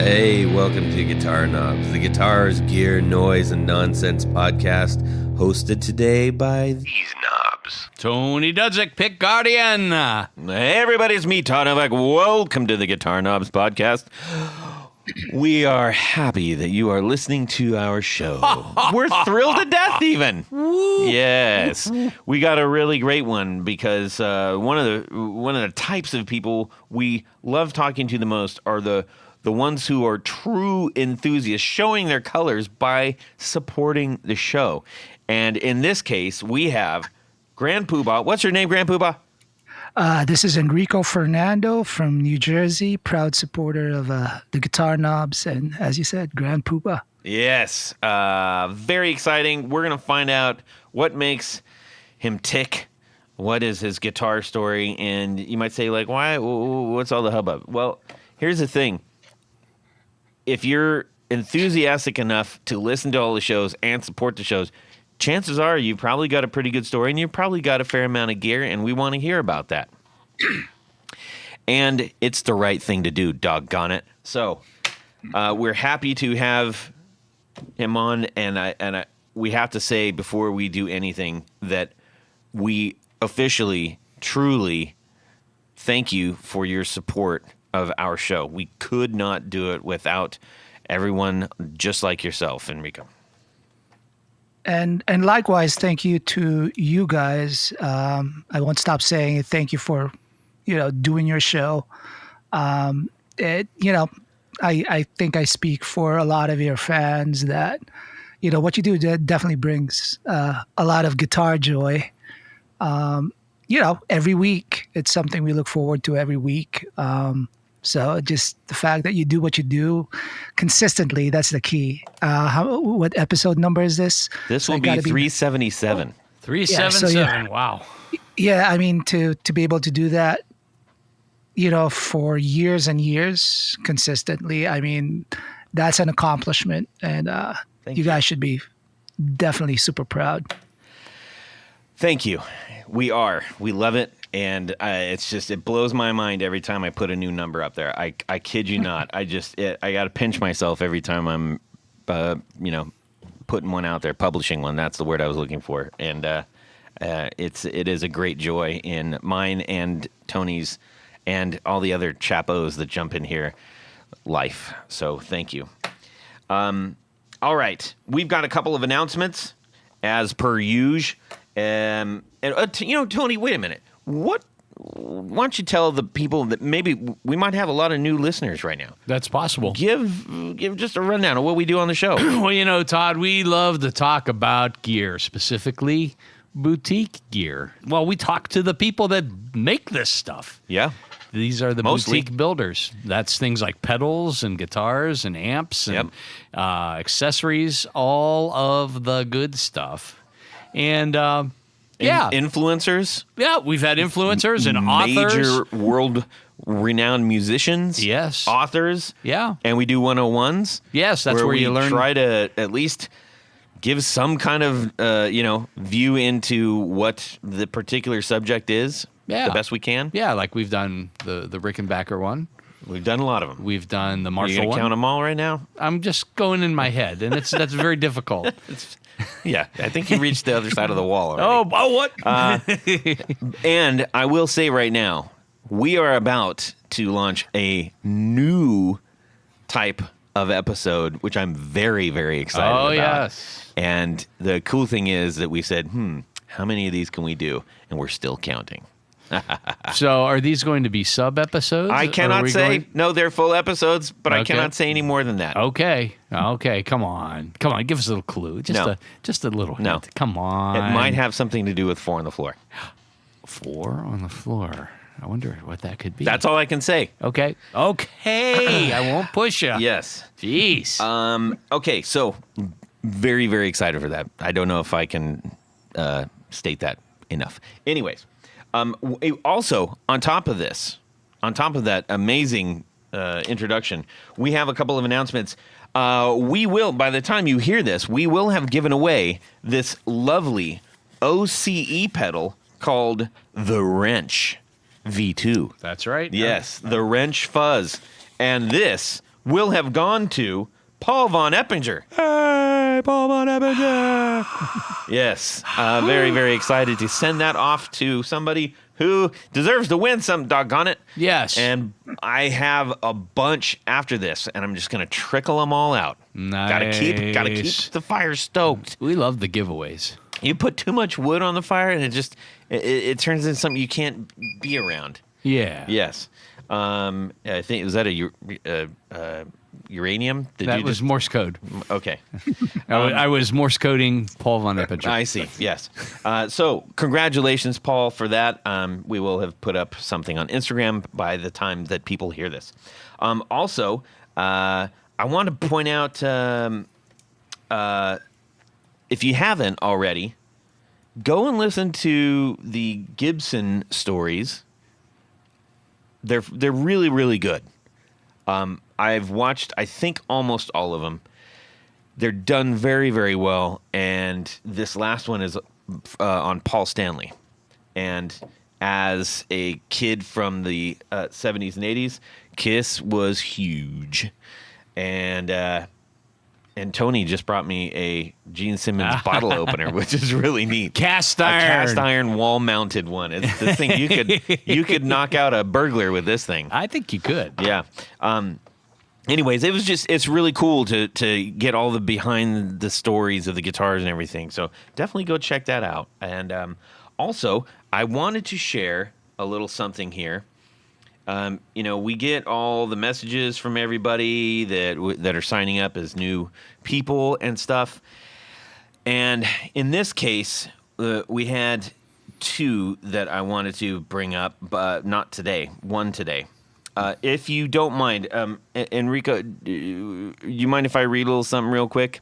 Hey, welcome to Guitar Knobs, the guitars, gear, noise, and nonsense podcast, hosted today by these knobs. Tony Dudzik, Pick Guardian. Hey, everybody, it's me, Todd Novak. Welcome to the Guitar Knobs podcast. We are happy that you are listening to our show. We're thrilled to death, even. Yes, we got a really great one because one of the types of people we love talking to the most are the ones who are true enthusiasts, showing their colors by supporting the show. And in this case, we have Grand Poohbah. What's your name, Grand Poohbah? This is Enrico Fernando from New Jersey, proud supporter of the Guitar Knobs, and as you said, Grand Poohbah. Yes, very exciting. We're going to find out what makes him tick, what is his guitar story, and you might say, like, why? What's all the hubbub? Well, here's the thing. If you're enthusiastic enough to listen to all the shows and support the shows, chances are you've probably got a pretty good story and you've probably got a fair amount of gear, and we want to hear about that. And it's the right thing to do, doggone it. So we're happy to have him on, and we have to say before we do anything that we officially, truly thank you for your support of our show. We could not do it without everyone just like yourself, Enrico. And likewise, thank you to you guys. I won't stop saying it. Thank you for, doing your show. I think I speak for a lot of your fans that, what you do definitely brings a lot of guitar joy. Every week, it's something we look forward to every week. So just the fact that you do what you do consistently, that's the key. What episode number is this? This will be 377. 377, wow. Yeah, I mean, to be able to do that, for years and years consistently, I mean, that's an accomplishment. And you guys should be definitely super proud. Thank you. We are. We love it. And it blows my mind every time I put a new number up there. I kid you not. I got to pinch myself every time I'm, putting one out there, publishing one. That's the word I was looking for. And it is a great joy in mine and Tony's and all the other chapos that jump in here life. So thank you. All right. We've got a couple of announcements as per usual. Tony, wait a minute. Why don't you tell the people that maybe we might have a lot of new listeners right now? That's possible. Give just a rundown of what we do on the show. Well, Todd, we love to talk about gear, specifically boutique gear. Well, we talk to the people that make this stuff. Yeah. These are the boutique builders. That's things like pedals and guitars and amps and accessories, all of the good stuff. And influencers. Yeah, we've had influencers and authors. Major world-renowned musicians. Yes. Authors. Yeah. And we do 101s. Yes, that's where you learn. Try to at least give some kind of, view into what the particular subject is. Yeah. The best we can. Yeah, like we've done the Rickenbacker one. We've done a lot of them. We've done the Marshall one. Are you going to count them all right now? I'm just going in my head, and that's very difficult. Yeah, I think you reached the other side of the wall already. Oh, what? And I will say right now, we are about to launch a new type of episode, which I'm very, very excited about. Oh, yes. And the cool thing is that we said, how many of these can we do? And we're still counting. So are these going to be sub-episodes? I cannot say. No, they're full episodes, but I cannot say any more than that. Okay, come on. Give us a little clue. Just a little hint. No. Come on. It might have something to do with 4 on the floor. 4 on the floor. I wonder what that could be. That's all I can say. Okay. I won't push you. Yes. Jeez. Okay, so very, very excited for that. I don't know if I can state that enough. Anyways. Also, on top of that amazing introduction, we have a couple of announcements. We will, by the time you hear this, we will have given away this lovely OCE pedal called the Wrench V2. That's right. Yes, the Wrench Fuzz. And this will have gone to Paul von Eppinger. Hey, Paul von Eppinger. Yes. Very, very excited to send that off to somebody who deserves to win some, doggone it. Yes. And I have a bunch after this, and I'm just going to trickle them all out. Nice. Gotta keep the fire stoked. We love the giveaways. You put too much wood on the fire, and it turns into something you can't be around. Yeah. Yes. I think, was that a uranium? That was Morse code. Okay. I was Morse coding Paul von Eppinger. I see. Yes. So congratulations, Paul, for that. We will have put up something on Instagram by the time that people hear this. Also, I want to point out, if you haven't already, go and listen to the Gibson stories. They're really, really good. I've watched, I think, almost all of them. They're done very, very well. And this last one is on Paul Stanley. And as a kid from the 70s and 80s, Kiss was huge. And Tony just brought me a Gene Simmons bottle opener, which is really neat. Cast iron. A cast iron wall-mounted one. It's this thing you could knock out a burglar with this thing. I think you could. Yeah. Anyways, it's really cool to get all the behind the stories of the guitars and everything. So definitely go check that out. And also, I wanted to share a little something here. We get all the messages from everybody that are signing up as new people and stuff. And in this case, we had two that I wanted to bring up, but not today. One today. If you don't mind, Enrico, you mind if I read a little something real quick?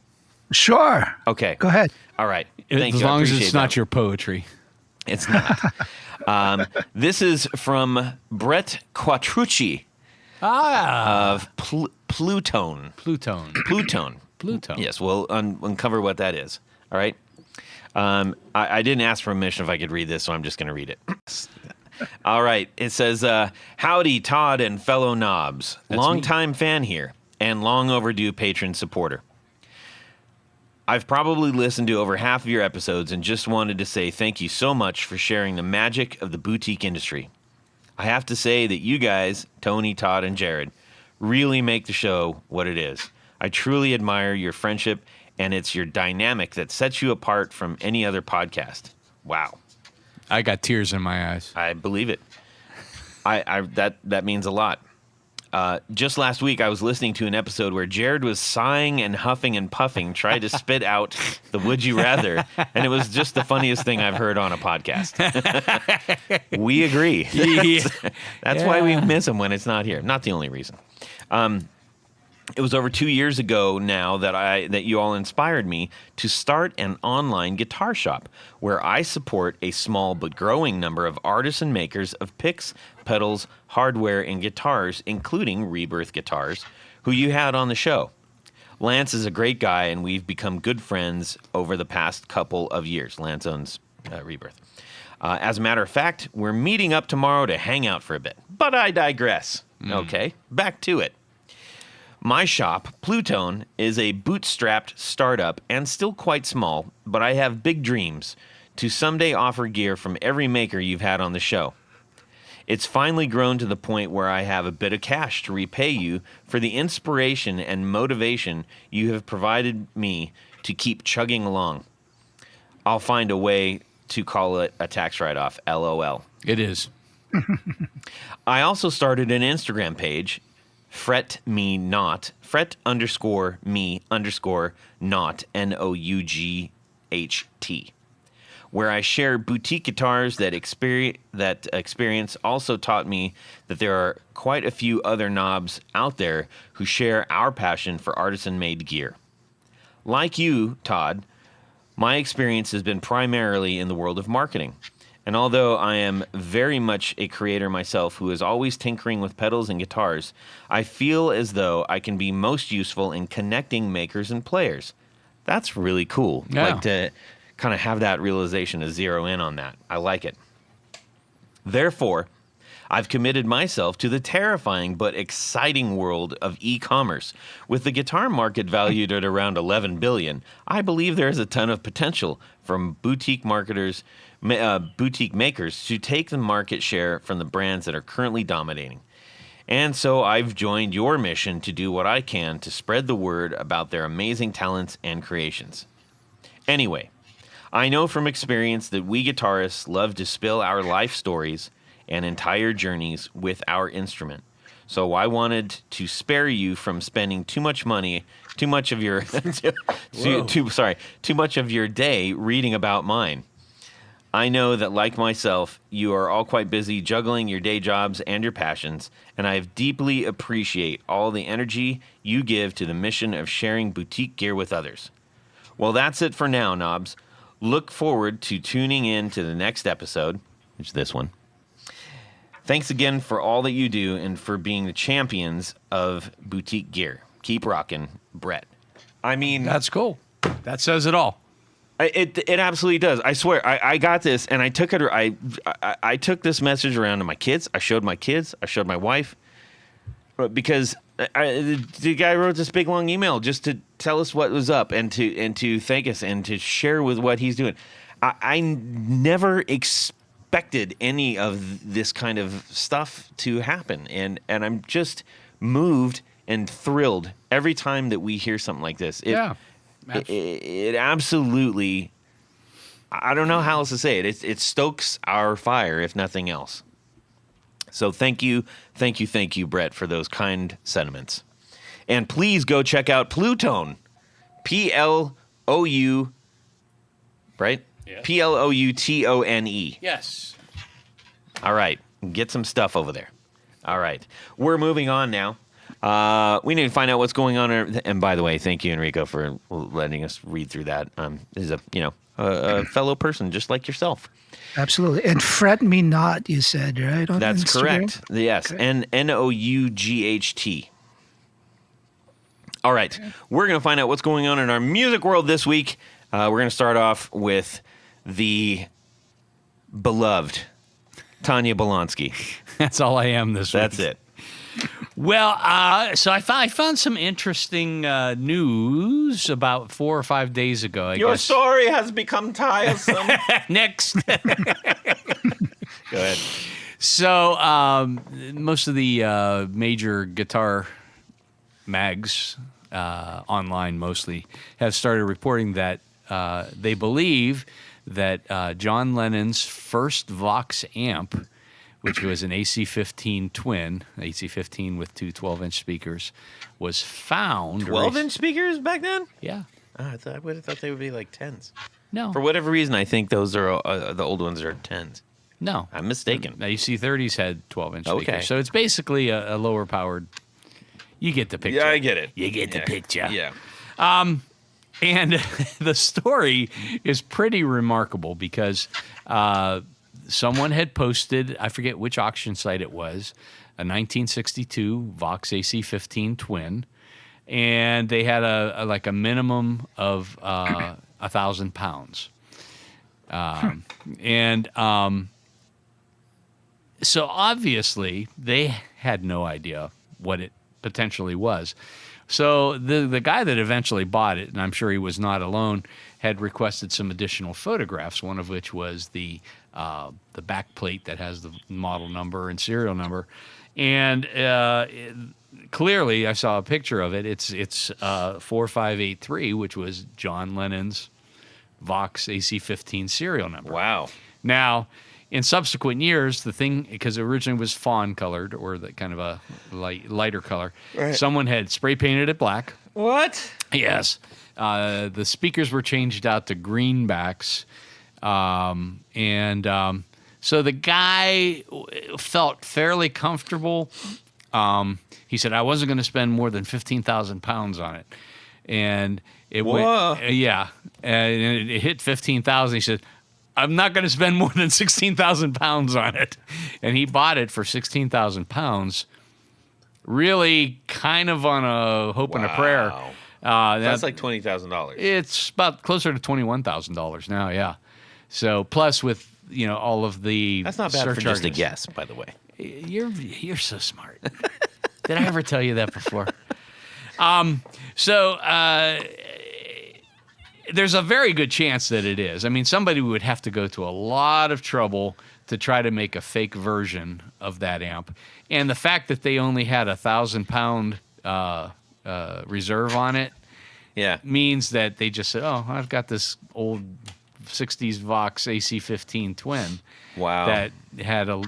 Sure. Okay. Go ahead. All right. As long as it's not your poetry. It's not. This is from Brett Quattrucci of Plutone. Plutone. Yes, we'll uncover what that is. All right. I didn't ask permission if I could read this, so I'm just going to read it. All right. It says, howdy, Todd and fellow knobs. Longtime fan here and long overdue patron supporter. I've probably listened to over half of your episodes and just wanted to say thank you so much for sharing the magic of the boutique industry. I have to say that you guys, Tony, Todd, and Jared, really make the show what it is. I truly admire your friendship, and it's your dynamic that sets you apart from any other podcast. Wow. I got tears in my eyes. I believe it. That means a lot. Just last week, I was listening to an episode where Jared was sighing and huffing and puffing, trying to spit out the would you rather, and it was just the funniest thing I've heard on a podcast. We agree. That's why we miss him when it's not here. Not the only reason. It was over 2 years ago now that you all inspired me to start an online guitar shop where I support a small but growing number of artists and makers of picks, pedals, hardware, and guitars, including Rebirth Guitars, who you had on the show. Lance is a great guy, and we've become good friends over the past couple of years. Lance owns Rebirth. As a matter of fact, we're meeting up tomorrow to hang out for a bit. But I digress. Okay, back to it. My shop, Plutone, is a bootstrapped startup and still quite small, but I have big dreams to someday offer gear from every maker you've had on the show. It's finally grown to the point where I have a bit of cash to repay you for the inspiration and motivation you have provided me to keep chugging along. I'll find a way to call it a tax write-off, LOL. It is. I also started an Instagram page, fret _me not, NOUGHT, where I share boutique guitars that experience also taught me that there are quite a few other knobs out there who share our passion for artisan-made gear. Like you, Todd, my experience has been primarily in the world of marketing. And although I am very much a creator myself who is always tinkering with pedals and guitars, I feel as though I can be most useful in connecting makers and players. That's really cool. Yeah. Like to kind of have that realization to zero in on that. I like it. Therefore, I've committed myself to the terrifying but exciting world of e-commerce. With the guitar market valued at around $11 billion, I believe there is a ton of potential from boutique makers to take the market share from the brands that are currently dominating. And so I've joined your mission to do what I can to spread the word about their amazing talents and creations. Anyway, I know from experience that we guitarists love to spill our life stories and entire journeys with our instrument. So I wanted to spare you from spending too much of your too much of your day reading about mine. I know that, like myself, you are all quite busy juggling your day jobs and your passions, and I deeply appreciate all the energy you give to the mission of sharing boutique gear with others. Well, that's it for now, Knobs. Look forward to tuning in to the next episode, which is this one. Thanks again for all that you do and for being the champions of boutique gear. Keep rocking, Brett. I mean, That's cool. That says it all. It absolutely does. I swear. I got this, and I took it. I took this message around to my kids. I showed my kids. I showed my wife, because the guy wrote this big long email just to tell us what was up and to thank us and to share with what he's doing. I never expected any of this kind of stuff to happen, and I'm just moved and thrilled every time that we hear something like this. It absolutely, I don't know how else to say it. It stokes our fire, if nothing else. So thank you, Brett, for those kind sentiments. And please go check out Plutone, Plou, right? Yes. Ploutone. Yes. All right, get some stuff over there. All right, we're moving on now. We need to find out what's going on. And by the way, thank you, Enrico, for letting us read through that. This is a fellow person just like yourself. Absolutely. And fret me not, you said, right? On That's Instagram? correct. Yes. Okay. Nought. All right. Okay. We're going to find out what's going on in our music world this week. We're going to start off with the beloved Tanya Bolonsky. That's all I am this week. That's it. Well, so I found some interesting news about 4 or 5 days ago. Your story has become tiresome. Next. Go ahead. So most of the major guitar mags, online mostly, have started reporting that they believe that John Lennon's first Vox amp, which was an AC-15 twin, AC-15 with two 12-inch speakers, was found. 12-inch speakers back then? Yeah. I would have thought they would be like 10s. No. For whatever reason, I think those are the old ones are 10s. No. I'm mistaken. AC-30s had 12-inch speakers. Okay. So it's basically a lower-powered. You get the picture. Yeah, I get it. You get the picture. Yeah. And the story is pretty remarkable because someone had posted, I forget which auction site it was, a 1962 Vox AC-15 twin, and they had a minimum of 1,000 pounds. So obviously they had no idea what it potentially was. So the guy that eventually bought it, and I'm sure he was not alone, had requested some additional photographs, one of which was the back plate that has the model number and serial number. And clearly, I saw a picture of it. It's 4583, which was John Lennon's Vox AC-15 serial number. Wow. Now, in subsequent years, the thing, because it originally was fawn colored or the kind of a lighter color, right. Someone had spray painted it black. What? Yes. The speakers were changed out to greenbacks. So the guy felt fairly comfortable. He said, I wasn't going to spend more than 15,000 pounds on it. And it went, yeah. And it hit 15,000. He said, I'm not going to spend more than 16,000 pounds on it. And he bought it for 16,000 pounds, really kind of on a hope and a prayer. That's like $20,000. It's about closer to $21,000 now, yeah. So plus with all of the That's not bad for just a surcharges. guess, by the way. You're so smart. Did I ever tell you that before? There's a very good chance that it is. I mean, somebody would have to go to a lot of trouble to try to make a fake version of that amp. And the fact that they only had 1,000-pound reserve on it means that they just said, oh, I've got this old 60s Vox AC-15 twin. Wow. That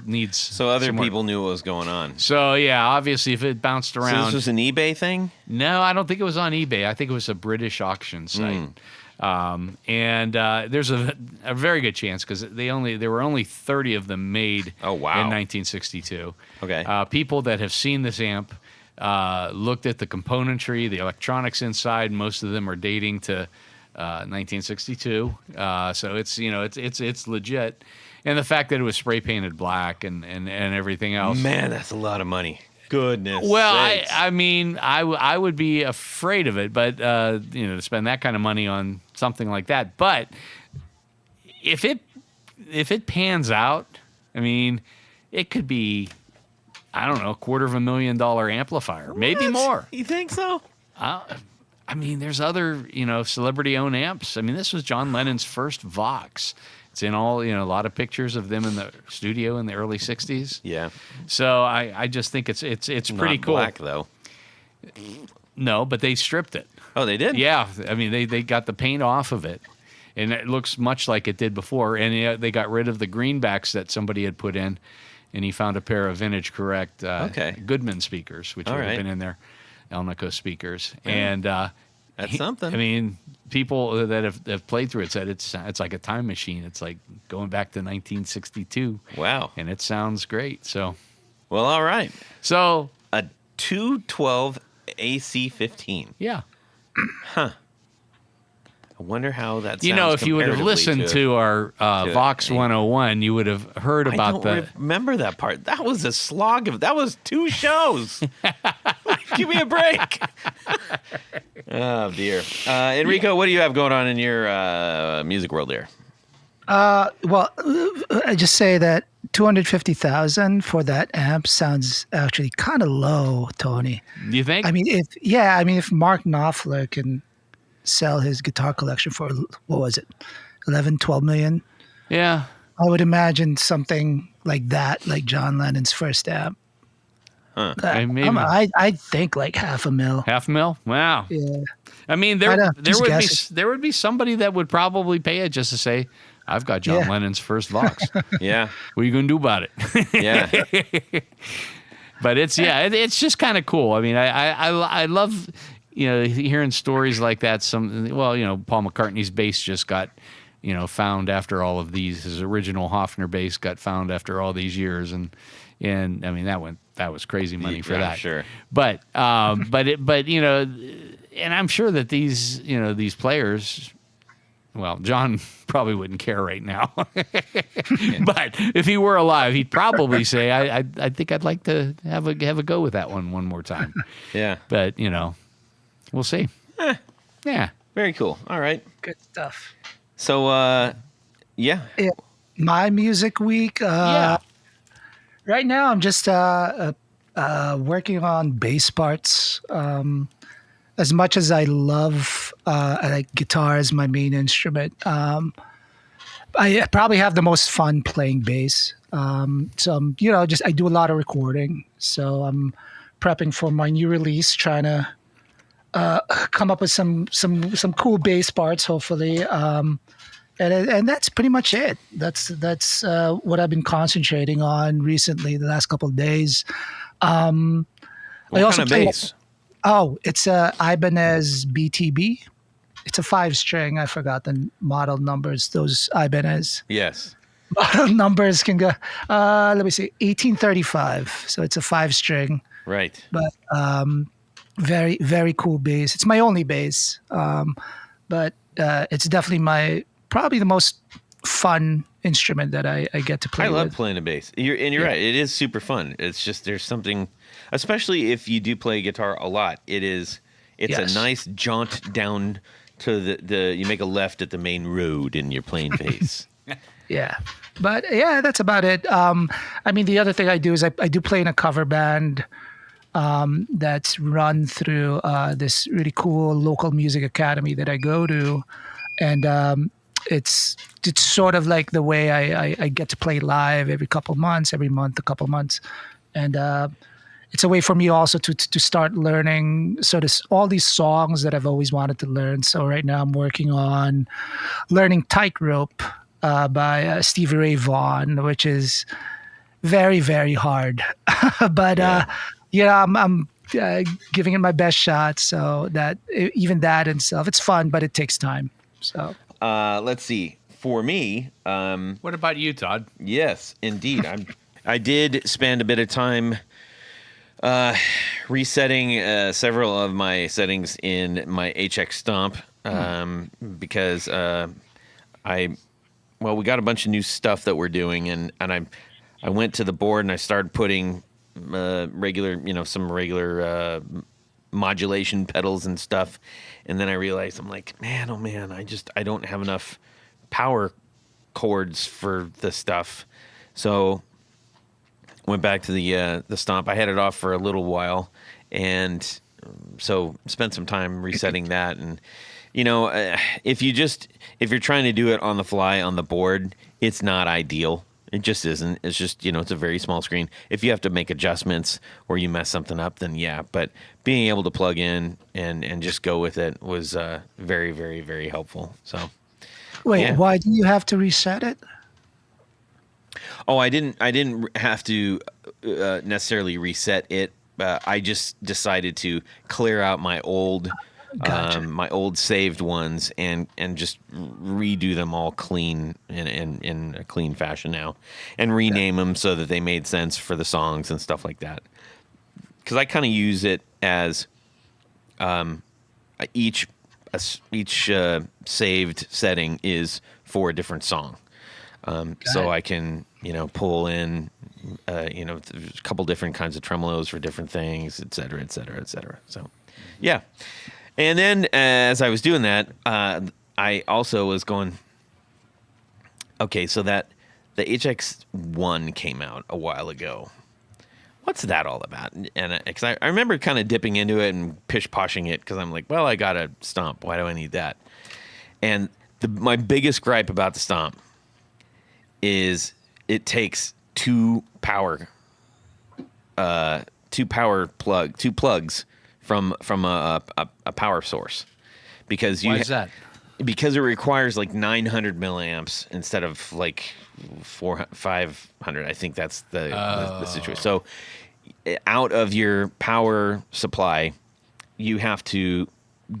needs. So other some work. people knew what was going on. So yeah, obviously, if it bounced around. So this was an eBay thing? No, I don't think it was on eBay. I think it was a British auction site. There's a very good chance because there were only 30 of them made. Oh, wow. In 1962. Okay. People that have seen this amp looked at the componentry, the electronics inside. Most of them are dating to 1962. So it's legit. And the fact that it was spray painted black and everything else. Man, that's a lot of money. Goodness. Well, sakes. I would be afraid of it, but to spend that kind of money on something like that. But if it pans out, I mean, it could be, I don't know, $250,000 amplifier, maybe more. You think so? I mean, there's other celebrity-owned amps. I mean, this was John Lennon's first Vox. It's in all, a lot of pictures of them in the studio in the early 60s. Yeah. So I just think it's pretty Not cool. black, though. No, but they stripped it. Oh, they did? Yeah. I mean, they got the paint off of it, and it looks much like it did before. And they got rid of the greenbacks that somebody had put in, and he found a pair of vintage correct Goodman speakers, which would have been in there, Elnico speakers. Yeah. And that's something. I mean, people that have played through it said it's like a time machine. It's like going back to 1962. Wow. And it sounds great. So, well, all right. So a 212 AC-15. Yeah. Huh. I wonder how that sounds. If you would have listened to our Vox 101, you would have heard about I don't remember that part. That was a slog of. That was 2 shows. Give me a break. Oh dear, Enrico, what do you have going on in your music world here? Well, I just say that 250,000 for that amp sounds actually kind of low, Tony. You think? I mean, if Mark Knopfler can sell his guitar collection for, what was it, 11, 12 million? Yeah. I would imagine something like that, like John Lennon's first amp. Huh. I think like $500,000. $500,000? Wow. Yeah. I mean, there would be somebody that would probably pay it just to say, I've got John Lennon's first Vox. Yeah. What are you going to do about it? Yeah. But it's just kind of cool. I mean, I love hearing stories like that. Paul McCartney's bass just got found after all of these. His original Hofner bass got found after all these years, and I mean that was crazy money for that. Sure. But and I'm sure that these players. Well, John probably wouldn't care right now, but if he were alive, he'd probably say, "I think I'd like to have a go with that one more time." Yeah, but we'll see. Yeah, very cool. All right, good stuff. So, yeah, my music week. Right now, I'm just working on bass parts. As much as I love I like guitar as my main instrument, I probably have the most fun playing bass. So I do a lot of recording. So I'm prepping for my new release, trying to come up with some cool bass parts, hopefully. And that's pretty much it. That's what I've been concentrating on recently, the last couple of days. What kind of bass? It's a Ibanez BTB. It's a 5-string. I forgot the model numbers. Those Ibanez. Yes. Model numbers can go. Let me see. 1835. So it's a 5-string. Right. But very, very cool bass. It's my only bass. But it's definitely probably the most fun instrument that I get to play with. I love playing the bass. You're right. It is super fun. It's just there's something, especially if you do play guitar a lot. It's a nice jaunt down to the you make a left at the main road and you're playing bass. Yeah. But yeah, that's about it. I mean, the other thing I do is I do play in a cover band that's run through this really cool local music academy that I go to. And it's sort of like the way I get to play live every month, a couple months. And it's a way for me also to start learning sort of all these songs that I've always wanted to learn. So right now I'm working on learning Tightrope by Stevie Ray Vaughan, which is very, very hard. But I'm giving it my best shot. So that even that in itself, it's fun, but it takes time. So let's see. For me, What about you, Todd? yes, indeed. I did spend a bit of time resetting several of my settings in my HX Stomp because we got a bunch of new stuff that we're doing, and I went to the board and I started putting some regular modulation pedals and stuff, and then I realized I'm like, man, oh man, I don't have enough power chords for this stuff, so went back to the Stomp. I had it off for a little while, and so spent some time resetting that. And if you're trying to do it on the fly on the board, it's not ideal. It just isn't. It's just it's a very small screen. If you have to make adjustments or you mess something up, then yeah. But being able to plug in and just go with it was very, very, very helpful. So wait, why do you have to reset it? Oh, I didn't have to necessarily reset it. I just decided to clear out my old, Gotcha. my old saved ones and just redo them all clean in a clean fashion now, and rename them so that they made sense for the songs and stuff like that. Because I kind of use it as each saved setting is for a different song. So I can, pull in, a couple different kinds of tremolos for different things, et cetera, et cetera, et cetera. So, yeah. And then as I was doing that, I also was going, okay, so that the HX1 came out a while ago. What's that all about? And because I remember kind of dipping into it and pish-poshing it because I'm like, well, I got a Stomp. Why do I need that? And my biggest gripe about the Stomp is it takes two plugs from a power source, because Why is that? Because it requires like 900 milliamps instead of like 500. I think that's the situation. So out of your power supply, you have to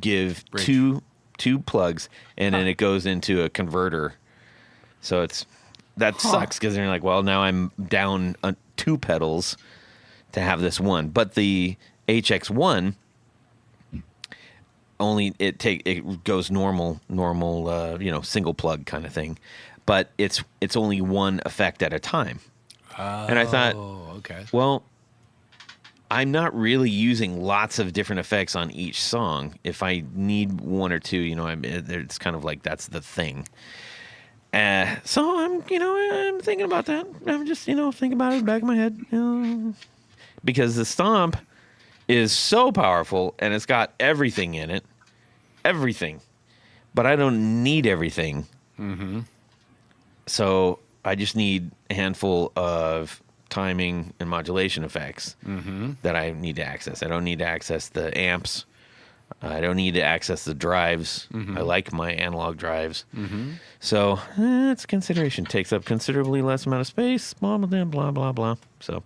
give two plugs, and then it goes into a converter. So that sucks, because they're like, well, now I'm down 2 pedals to have this one. But the HX1 only it goes normal single plug kind of thing, but it's only one effect at a time. And I thought, okay, well, I'm not really using lots of different effects on each song. If I need one or two, it's kind of like that's the thing. So I'm thinking about that. I'm just, thinking about it in the back of my head, because the Stomp is so powerful and it's got everything in it, but I don't need everything. Mm-hmm. So I just need a handful of timing and modulation effects that I need to access. I don't need to access the amps. I don't need to access the drives. I like my analog drives. So it's a consideration. Takes up considerably less amount of space, blah, blah, blah, blah, blah. So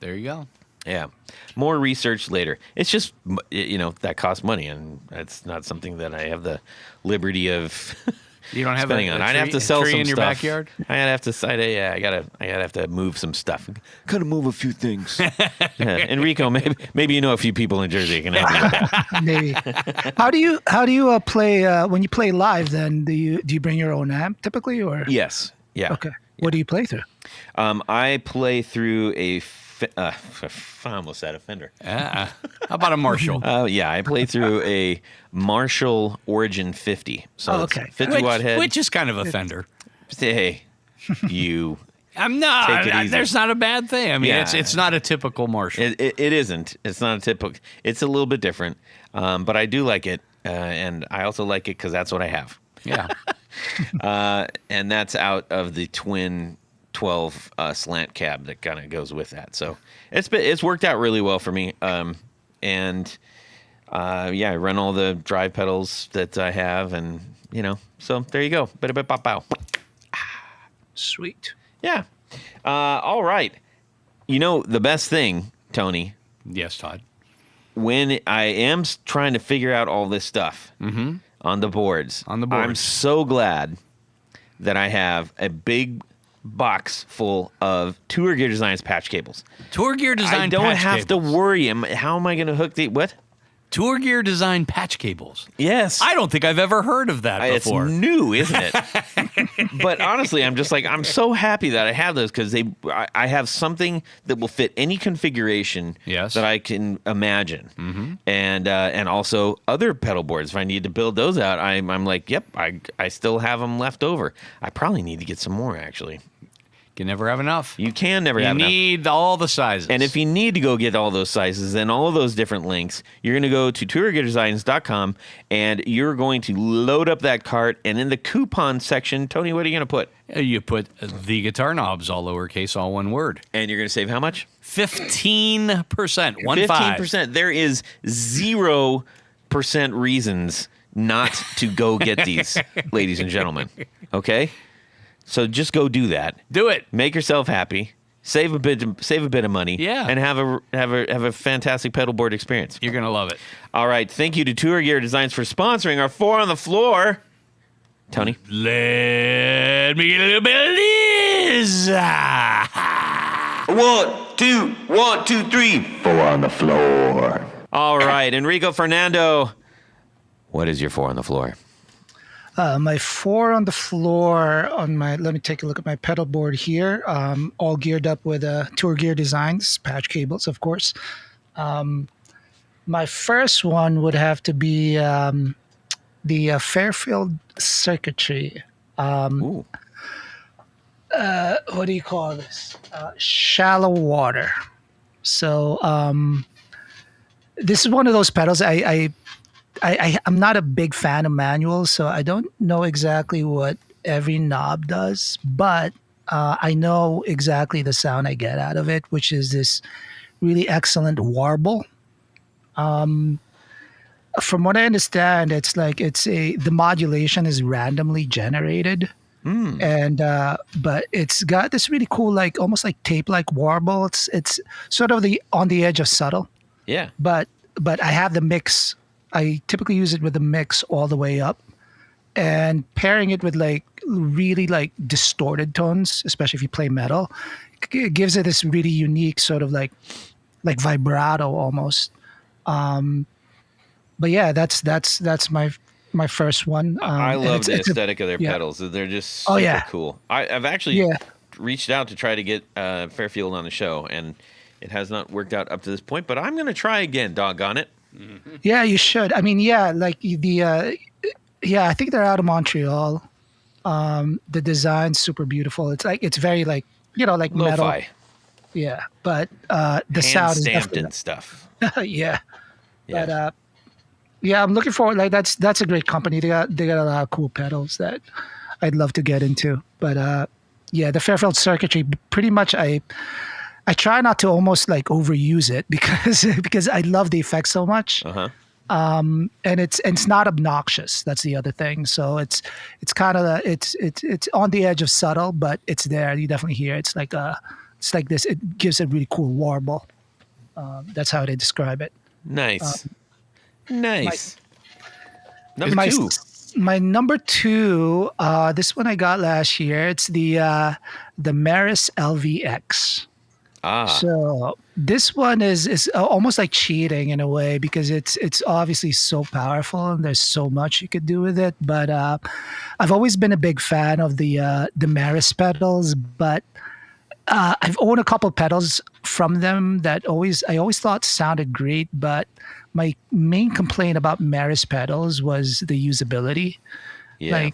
there you go. Yeah. More research later. It's just, that costs money, and it's not something that I have the liberty of You don't have spending on. I'd have to sell tree some in your stuff. backyard? I gotta have to move some stuff. Gotta move a few things. Yeah. Enrico, maybe you know a few people in Jersey who can help me with that. Maybe. How do you play when you play live? Then do you bring your own amp typically, or? Yes. Yeah. Okay. What do you play through? I play through I almost said a Fender. How about a Marshall? Yeah, I play through a Marshall Origin 50. So okay. it's 50 watt head. Which is kind of a Fender. Hey, you. I'm not. Take it easy. There's not a bad thing. I mean, Yeah. it's not a typical Marshall. It isn't. It's not a typical. It's a little bit different, but I do like it, and I also like it because that's what I have. Yeah. And that's out of the twin 12 slant cab that kind of goes with that. So it's worked out really well for me. And I run all the drive pedals that I have, and so there you go. Bow. Sweet. Yeah. All right. The best thing, Tony, Yes, Todd. when I am trying to figure out all this stuff on the boards, I'm so glad that I have a big box full of Tour Gear Designs patch cables. Tour Gear Design I don't patch have cables. to worry. How am I going to hook the what? Tour Gear Design patch cables. Yes. I don't think I've ever heard of that before. It's new, isn't it? But honestly, I'm just like, I'm so happy that I have those because I have something that will fit any configuration that I can imagine. And also other pedal boards. If I need to build those out, I'm like, yep, I still have them left over. I probably need to get some more, actually. Can never have enough. You can never have enough. You need all the sizes. And if you need to go get all those sizes and all of those different links, you're going to go to tourgeardesigns.com and you're going to load up that cart. And in the coupon section, Tony, what are you going to put? You put the guitar knobs, all lowercase, all one word. And you're going to save how much? 15%. 15%. There is 0% reasons not to go get these, ladies and gentlemen. Okay? So just go do that. Do it. Make yourself happy. Save a bit of money. Yeah. And have a fantastic pedal board experience. You're gonna love it. All right. Thank you to Tour Gear Designs for sponsoring our 4 on the Floor. Tony. Let me get a little bit of this. 1, 2, 3. 4 on the floor. All right. Enrico, Fernando. What is your 4 on the floor? My 4 on the floor let me take a look at my pedal board here. All geared up with Tour Gear Designs, patch cables, of course. My first one would have to be the Fairfield circuitry. What do you call this? Shallow water. So this is one of those pedals I'm not a big fan of manuals, so I don't know exactly what every knob does, but I know exactly the sound I get out of it, which is this really excellent warble. From what I understand, the modulation is randomly generated, and but it's got this really cool, almost like tape-like warble. It's sort of on the edge of subtle. Yeah. But I have the mix. I typically use it with the mix all the way up, and pairing it with really distorted tones, especially if you play metal, it gives it this really unique sort of like vibrato almost. But yeah, that's my first one. I love the aesthetic of their pedals. They're just super cool. I've actually reached out to try to get Fairfield on the show, and it has not worked out up to this point. But I'm going to try again. Doggone it. Mm-hmm. Yeah, you should. I mean, I think they're out of Montreal. The design's super beautiful. It's very metal. Lo-fi. Yeah, but the sound is stamped and stuff. Yeah. But I'm looking forward. That's a great company. They got a lot of cool pedals that I'd love to get into. But the Fairfield circuitry, pretty much I try not to almost overuse it because I love the effects so much. Uh-huh. And it's not obnoxious. That's the other thing. So it's kind of it's on the edge of subtle, but it's there. You definitely hear it. It's like this. It gives a really cool warble. That's how they describe it. Nice. Nice. Number 2. My number 2. This one I got last year. It's the Maris LVX. So this one is almost like cheating in a way because it's obviously so powerful and there's so much you could do with it. But I've always been a big fan of the Maris pedals, but I've owned a couple pedals from them that I always thought sounded great. But my main complaint about Maris pedals was the usability. Yeah.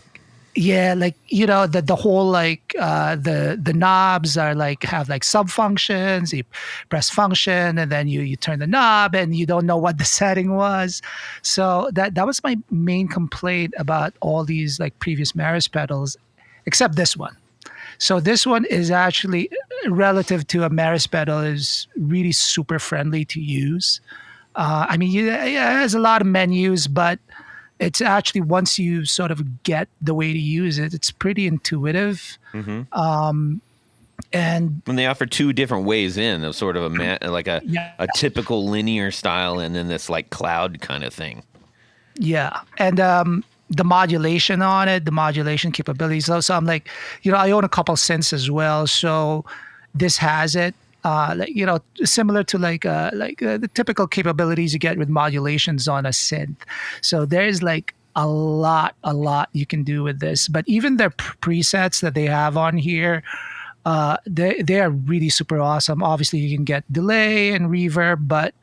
Yeah, like the whole like the knobs are like have like sub functions. You press function and then you turn the knob and you don't know what the setting was. So that was my main complaint about all these like previous Maris pedals, except this one. So this one is actually relative to a Maris pedal is really super friendly to use. I mean, it has a lot of menus, but it's actually once you sort of get the way to use it, it's pretty intuitive. And When they offer two different ways in, of sort of a yeah, typical linear style, and then this like cloud kind of thing. yeah, and the modulation on it, the modulation capabilities. So I'm like, I own a couple synths as well, so this has it. Similar to the typical capabilities you get with modulations on a synth. So there's like a lot you can do with this. But even their presets that they have on here, they are really super awesome. Obviously, you can get delay and reverb, but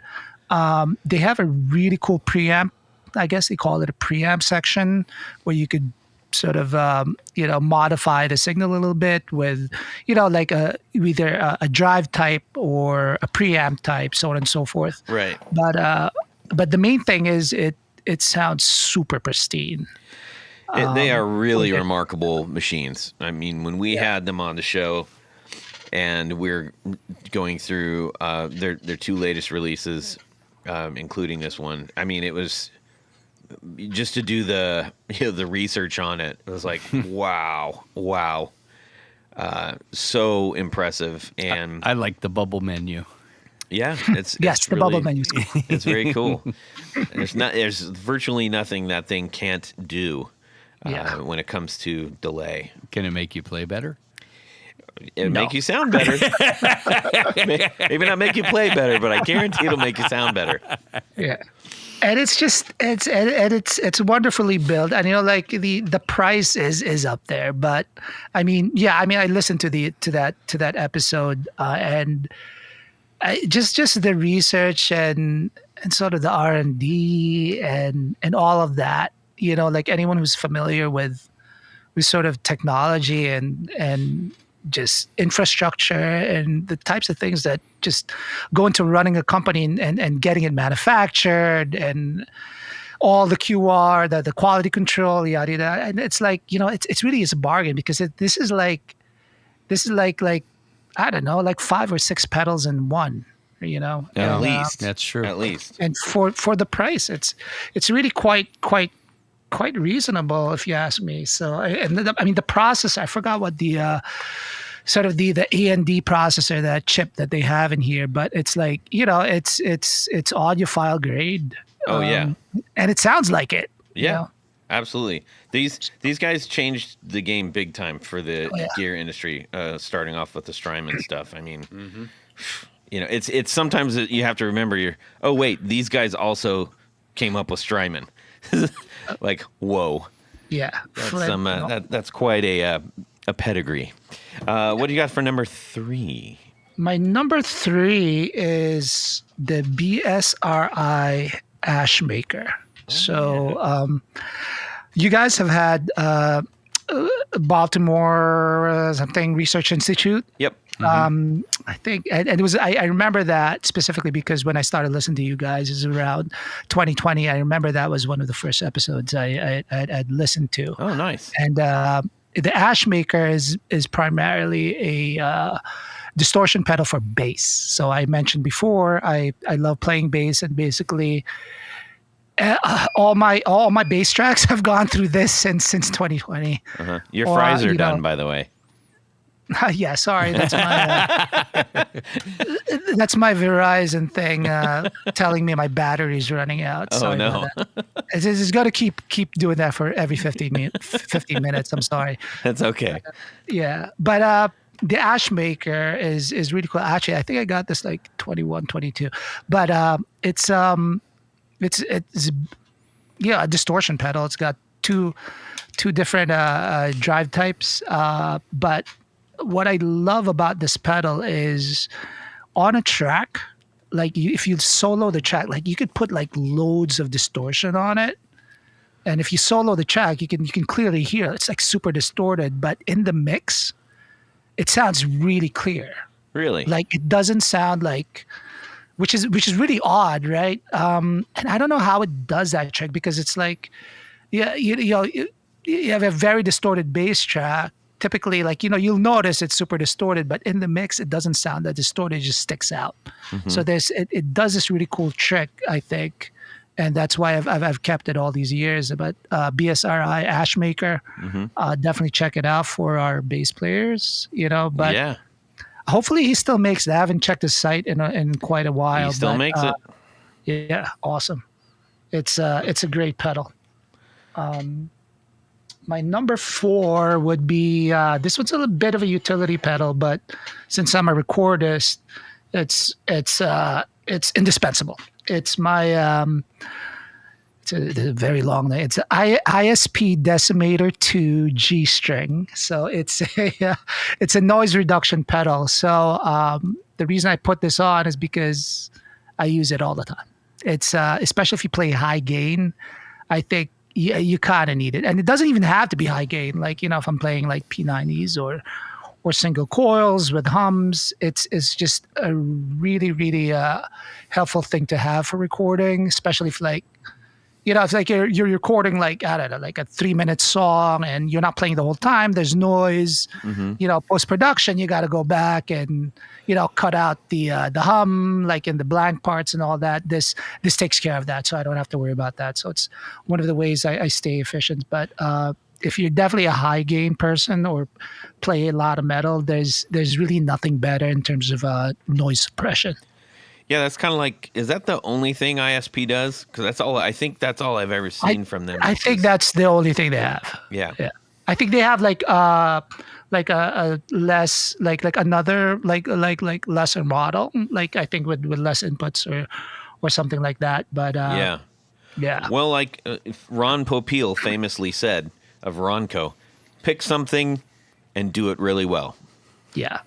they have a really cool preamp. I guess they call it a preamp section where you could sort of modify the signal a little bit with like either a drive type or a preamp type, so on and so forth. Right. But the main thing is it sounds super pristine. They are really remarkable machines. I mean, when we had them on the show and we're going through their two latest releases, including this one, I mean, it was just to do the the research on it. It was like, wow. So impressive. And I like the bubble menu. yeah, it's The really, bubble menu. It's very cool. There's virtually nothing that thing can't do when it comes to delay. Can it make you play better? It'll make you sound better. Maybe not make you play better, but I guarantee it'll make you sound better. Yeah. And it's wonderfully built, and like the price is up there, but I mean, I listened to that episode, and just the research and sort of the R&D and all of that, like anyone who's familiar with sort of technology and just infrastructure and the types of things that just go into running a company and getting it manufactured and all the QR, the quality control, yada yada. And it's like, it's really is a bargain because this is like I don't know, like 5 or 6 pedals in one, At least. That's true. At least. And for the price, it's really quite reasonable if you ask me. So I mean the processor, I forgot what the sort of the A&D processor, that chip that they have in here, but it's like it's audiophile grade. Oh yeah, and it sounds like it. Yeah, absolutely. These guys changed the game big time for the gear industry. Starting off with the Strymon stuff. I mean, it's sometimes you have to remember oh wait, these guys also came up with Strymon. Like, whoa. Yeah. That's quite a pedigree. What do you got for number 3? My number 3 is the BSRI Ashmaker. You guys have had Baltimore something Research Institute. Yep. I think, and it was, I remember that specifically because when I started listening to you guys, it was around 2020. I remember that was one of the first episodes I'd listened to. Oh, nice. And the Ashmaker is primarily a distortion pedal for bass. So I mentioned before, I love playing bass, and basically all my bass tracks have gone through this since 2020. Uh-huh. Your fries are done, by the way. Yeah, sorry. That's my Verizon thing telling me my battery's running out. Oh, no. It's got to keep doing that for every 15 minutes. I'm sorry. That's okay. Yeah. But the Ashmaker is really cool. Actually, I think I got this like 21, 22. But it's a distortion pedal. It's got two different drive types. But what I love about this pedal is on a track, like if you solo the track, like you could put like loads of distortion on it, And if you solo the track, you can clearly hear it's like super distorted, but in the mix, it sounds really clear. Really? Like it doesn't sound like, which is really odd, right? And I don't know how it does that trick, because it's like, yeah, you have a very distorted bass track. Typically, like, you'll notice it's super distorted, but in the mix, it doesn't sound that distorted. It just sticks out. So it does this really cool trick, I think, and that's why I've kept it all these years. But BSRI Ashmaker, definitely check it out for our bass players. But yeah. hopefully he still makes it. I haven't checked his site in quite a while. He still makes it. Yeah, awesome. It's a great pedal. My number 4 would be this one's a little bit of a utility pedal, but since I'm a recordist, it's indispensable. It's my it's a very long name. It's ISP Decimator 2 G string. So it's a noise reduction pedal. So the reason I put this on is because I use it all the time. It's especially if you play high gain, I think you kind of need it. And it doesn't even have to be high gain. Like, if I'm playing like P90s or single coils with hums, it's just a really, really helpful thing to have for recording, especially if like, it's like you're recording like, I don't know, like a 3-minute song and you're not playing the whole time. There's noise, post-production, you got to go back and, cut out the hum, like in the blank parts and all that. This takes care of that. So I don't have to worry about that. So it's one of the ways I stay efficient. But if you're definitely a high gain person or play a lot of metal, there's really nothing better in terms of noise suppression. Yeah, that's kind of like, is that the only thing ISP does? Because I think that's all I've ever seen from them. I think that's the only thing they have. Yeah. I think they have like a less like another like lesser model, like I think with less inputs or something like that. But yeah. Well, like Ron Popeil famously said of Ronco, pick something and do it really well. Yeah.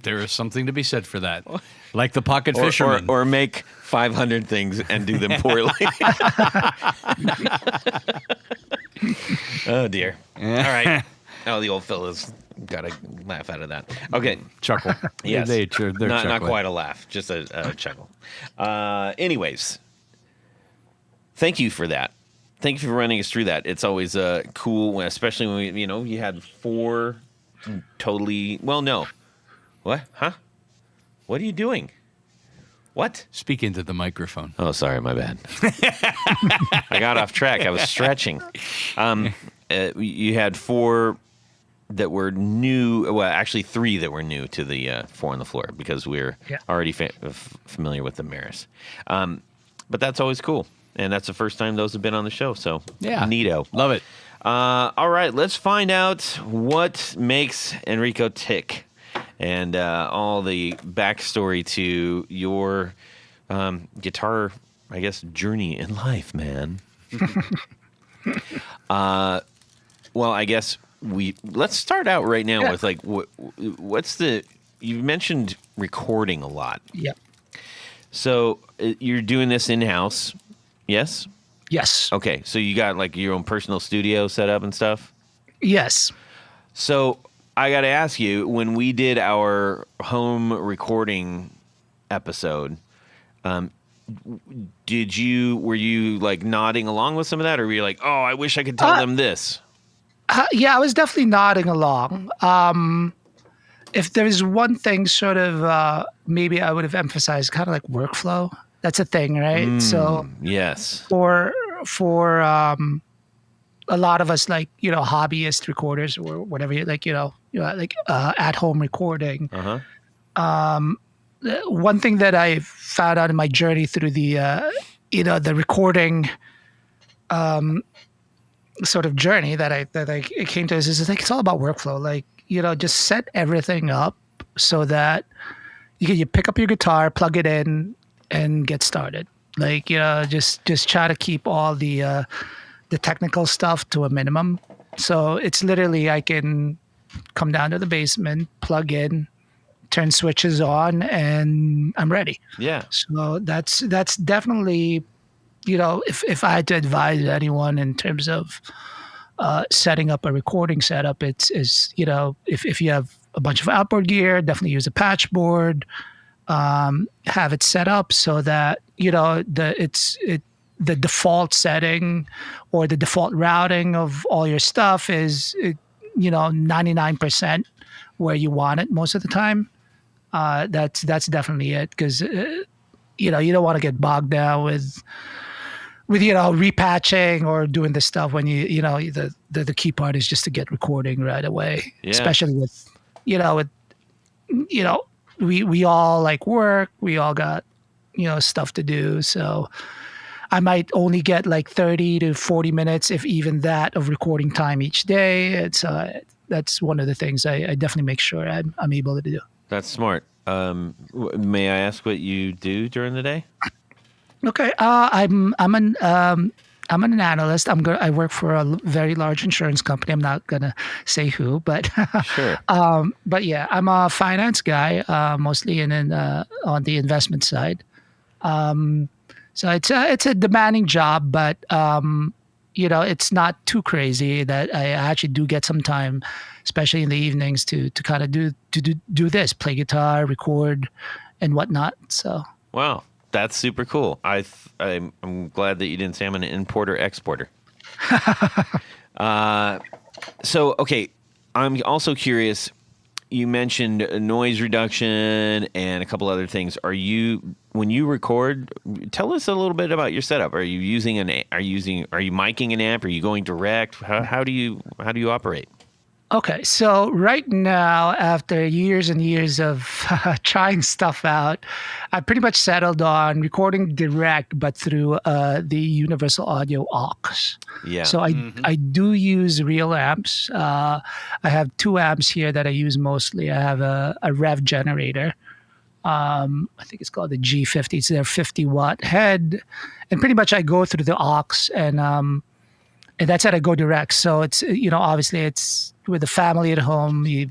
There is something to be said for that. Like the pocket fisherman. Or make 500 things and do them poorly. Oh, dear. All right. Oh, the old fella's got to laugh out of that. Okay. Chuckle. Yes. They're not chuckling. quite a laugh, just a chuckle. Anyways, thank you for that. Thank you for running us through that. It's always cool, especially when you had 4 totally. Well, no. What? Huh? What are you doing? What? Speak into the microphone. Oh, sorry, my bad. I got off track. I was stretching. You had 4 that were new. Well, actually 3 that were new to the 4 on the floor because we're already familiar with the Maris. But that's always cool. And that's the first time those have been on the show. So, neato. Love it. All right, let's find out what makes Enrico tick and all the backstory to your guitar, I guess, journey in life, man. Well, I guess let's start out right now with like what's you mentioned recording a lot. Yeah. So you're doing this in-house, yes? Yes. Okay, so you got like your own personal studio set up and stuff? Yes. So I got to ask you, when we did our home recording episode, were you like nodding along with some of that, or were you like, oh, I wish I could tell them this? Yeah, I was definitely nodding along. If there's one thing sort of maybe I would have emphasized, kind of like workflow. That's a thing, right? So yes, for a lot of us, like hobbyist recorders or whatever, like at home recording. One thing that I found out in my journey through the the recording sort of journey that I came to is like it's all about workflow. Like just set everything up so that you pick up your guitar, plug it in, and get started. Like just try to keep all the technical stuff to a minimum. So it's literally I can come down to the basement, plug in, turn switches on, and I'm ready. Yeah. So that's definitely if I had to advise anyone in terms of setting up a recording setup, if you have a bunch of outboard gear, definitely use a patch board. Have it set up so that the default setting or the default routing of all your stuff is 99% where you want it most of the time. That's definitely it, because you don't want to get bogged down with repatching or doing this stuff when the key part is just to get recording right away. Yeah. Especially with we all like work, we all got stuff to do, so I might only get like 30 to 40 minutes, if even that, of recording time each day. That's one of the things I definitely make sure I'm able to do. That's smart. May I ask what you do during the day? Okay, I'm an analyst. I work for a very large insurance company. I'm not gonna say who, but Sure. but yeah, I'm a finance guy, mostly on the investment side. So it's a demanding job, but it's not too crazy. That I actually do get some time, especially in the evenings, to kind of do this, play guitar, record, and whatnot. So Wow. That's super cool. I'm glad that you didn't say I'm an importer exporter. So, okay, I'm also curious. You mentioned noise reduction and a couple other things. When you record, tell us a little bit about your setup. Are you miking an amp? Are you going direct? How do you operate? Okay, so right now, after years and years of trying stuff out, I pretty much settled on recording direct, but through the Universal Audio aux. Yeah. So I do use real amps. I have 2 amps here that I use mostly. I have a rev generator. I think it's called the G50. It's their 50-watt head, and pretty much I go through the aux, and that's it. I go direct. So it's obviously it's with the family at home, you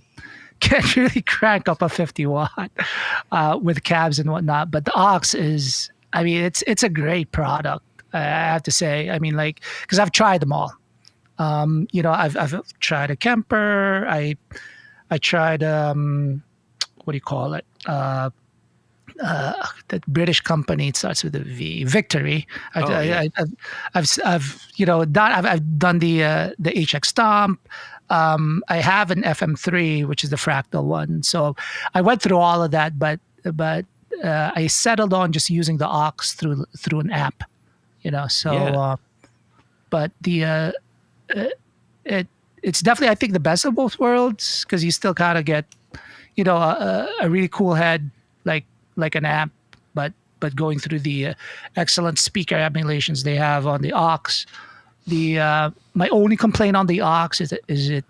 can't really crank up a 50-watt with cabs and whatnot. But the aux is, it's a great product. I have to say. Because I've tried them all. I've tried a Kemper. I tried what do you call it? That British company. It starts with a V. Victory. I've done the HX Stomp. I have an FM3, which is the fractal one. So I went through all of that, but I settled on just using the aux through an app. So Yeah. but it's definitely, I think, the best of both worlds, because you still kind of get a really cool head like an amp, but going through the excellent speaker emulations they have on the aux. My only complaint on the aux is it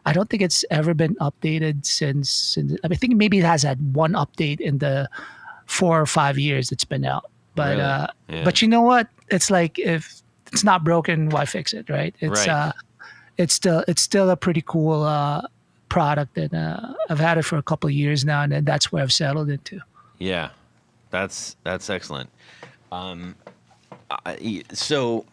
I don't think it's ever been updated since I think maybe it has had one update in the 4 or 5 years it's been out. But Really? Yeah. but you know what? It's like, if it's not broken, why fix it, right? Right. It's still a pretty cool product, and I've had it for a couple of years now, and that's where I've settled into. Yeah, that's excellent. So,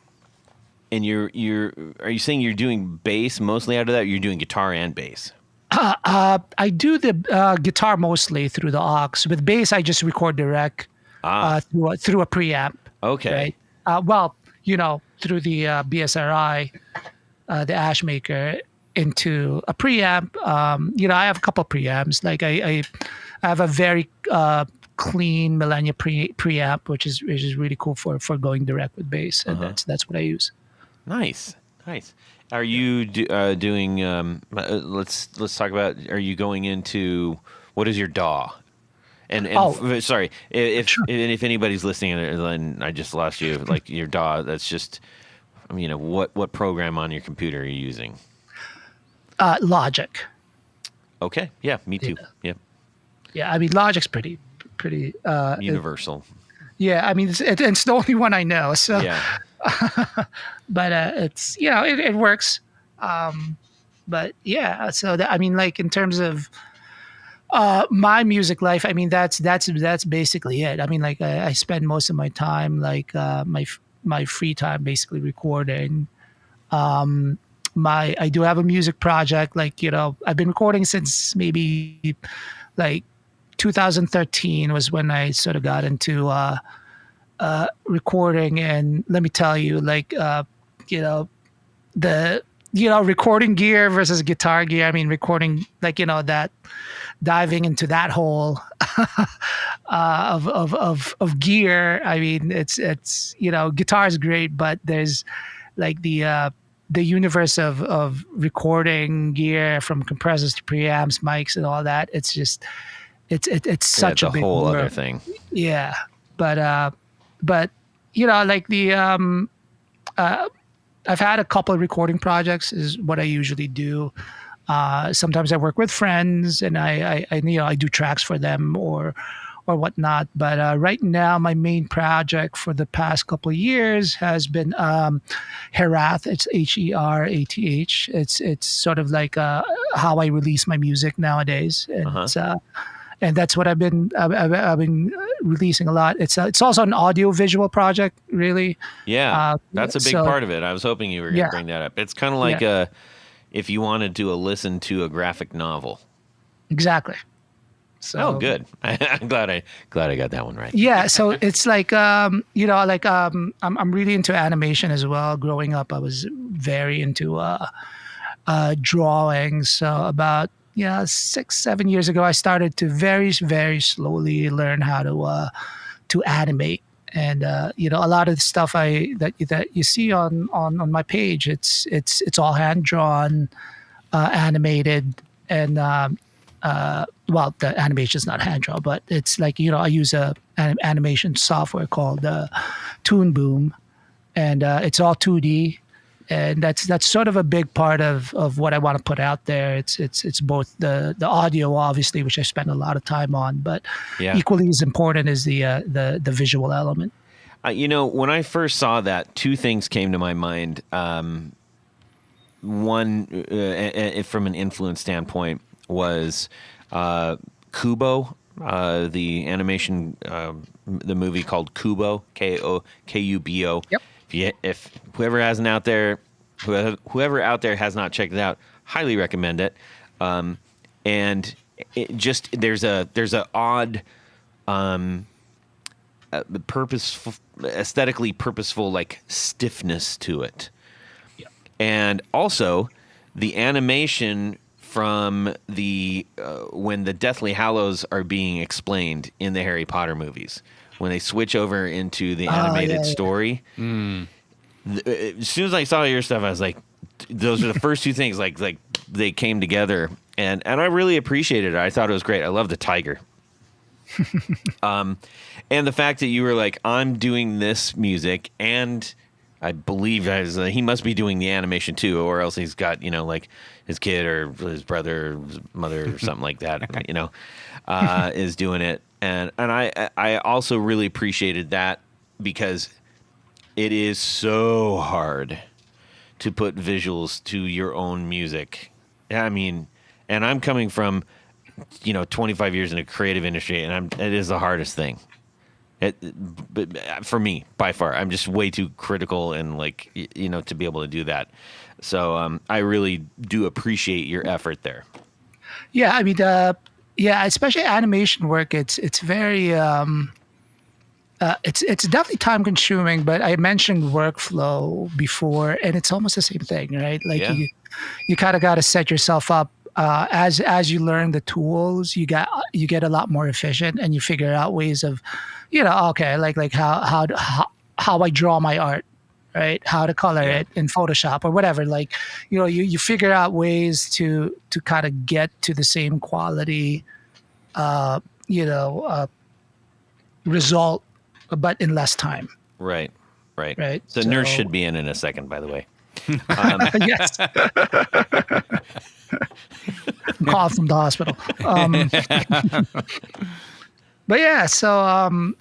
and are you saying you're doing bass mostly out of that? Or you're doing guitar and bass? I do the guitar mostly through the aux. With bass, I just record direct through a preamp. Okay. Right. Through the BSRI, the Ashmaker, into a preamp. I have a couple of preamps. Like I have a very clean Millennia preamp, which is really cool for going direct with bass, and that's what I use. Nice. Are you doing? Let's talk about. Are you going into what is your DAW? And sorry, if anybody's listening and I just lost you, like your DAW, that's just, what program on your computer are you using? Logic. Okay. Yeah. Me too. Yeah. Yeah. Logic's pretty Universal. It's the only one I know. So Yeah. but it's it works. But yeah, so that, in terms of my music life, that's basically it. I spend most of my time, my free time basically recording. I do have a music project. Like, I've been recording since maybe like 2013 was when I sort of got into recording. And let me tell you, like, the recording gear versus guitar gear. I mean, recording, like, that diving into that hole of gear. I mean, it's guitar is great, but there's like the universe of recording gear, from compressors to preamps, mics, and all that. It's just it's such a big whole world. other thing. Yeah, but like I've had a couple of recording projects is what I usually do. Sometimes I work with friends and I do tracks for them or whatnot. But right now, my main project for the past couple of years has been Herath. It's Herath. It's sort of like how I release my music nowadays, and and that's what I've been releasing a lot. It's also an audio visual project, really. Yeah, that's a big part of it. I was hoping you were going to bring that up. It's kind of like if you wanted to listen to a graphic novel. Exactly. So, good. I'm glad I got that one right. Yeah, so it's like I'm really into animation as well. Growing up, I was very into drawing. So about 6-7 years ago, I started to very, very slowly learn how to animate. And a lot of the stuff that you see on my page, it's all hand drawn, animated, and well, the animation is not hand drawn, but it's like I use an animation software called Toon Boom, and it's all 2D. And that's sort of a big part of what I want to put out there. It's both the audio, obviously, which I spend a lot of time on, but equally as important is the visual element. When I first saw that, two things came to my mind. One, from an influence standpoint, was Kubo, the animation, the movie called Kubo, Kubo. Yep. If whoever out there has not checked it out, highly recommend it. And it just there's a odd, purposeful, aesthetically purposeful, like, stiffness to it. Yeah. And also the animation from the when the Deathly Hallows are being explained in the Harry Potter movies, when they switch over into the animated story. As soon as I saw your stuff, I was like, those are the first two things. Like they came together, and I really appreciated it. I thought it was great. I love the tiger. And the fact that you were like, I'm doing this music, and I believe he must be doing the animation too, or else he's got like his kid or his brother, or his mother, or something like that. Is doing it, and I also really appreciated that, because it is so hard to put visuals to your own music. I mean, and I'm coming from 25 years in the creative industry, and it is the hardest thing. But for me, by far, I'm just way too critical and to be able to do that. So I really do appreciate your effort there. Yeah, I mean, especially animation work. It's very it's definitely time consuming. But I mentioned workflow before, and it's almost the same thing, right? Like you kind of got to set yourself up. As you learn the tools, you get a lot more efficient, and you figure out ways of, like how I draw my art, right? How to color it in Photoshop or whatever. Like, you figure out ways to kind of get to the same quality, result, but in less time. Right. Right. The nurse should be in a second, by the way. Yes. Call from the hospital. But yeah, so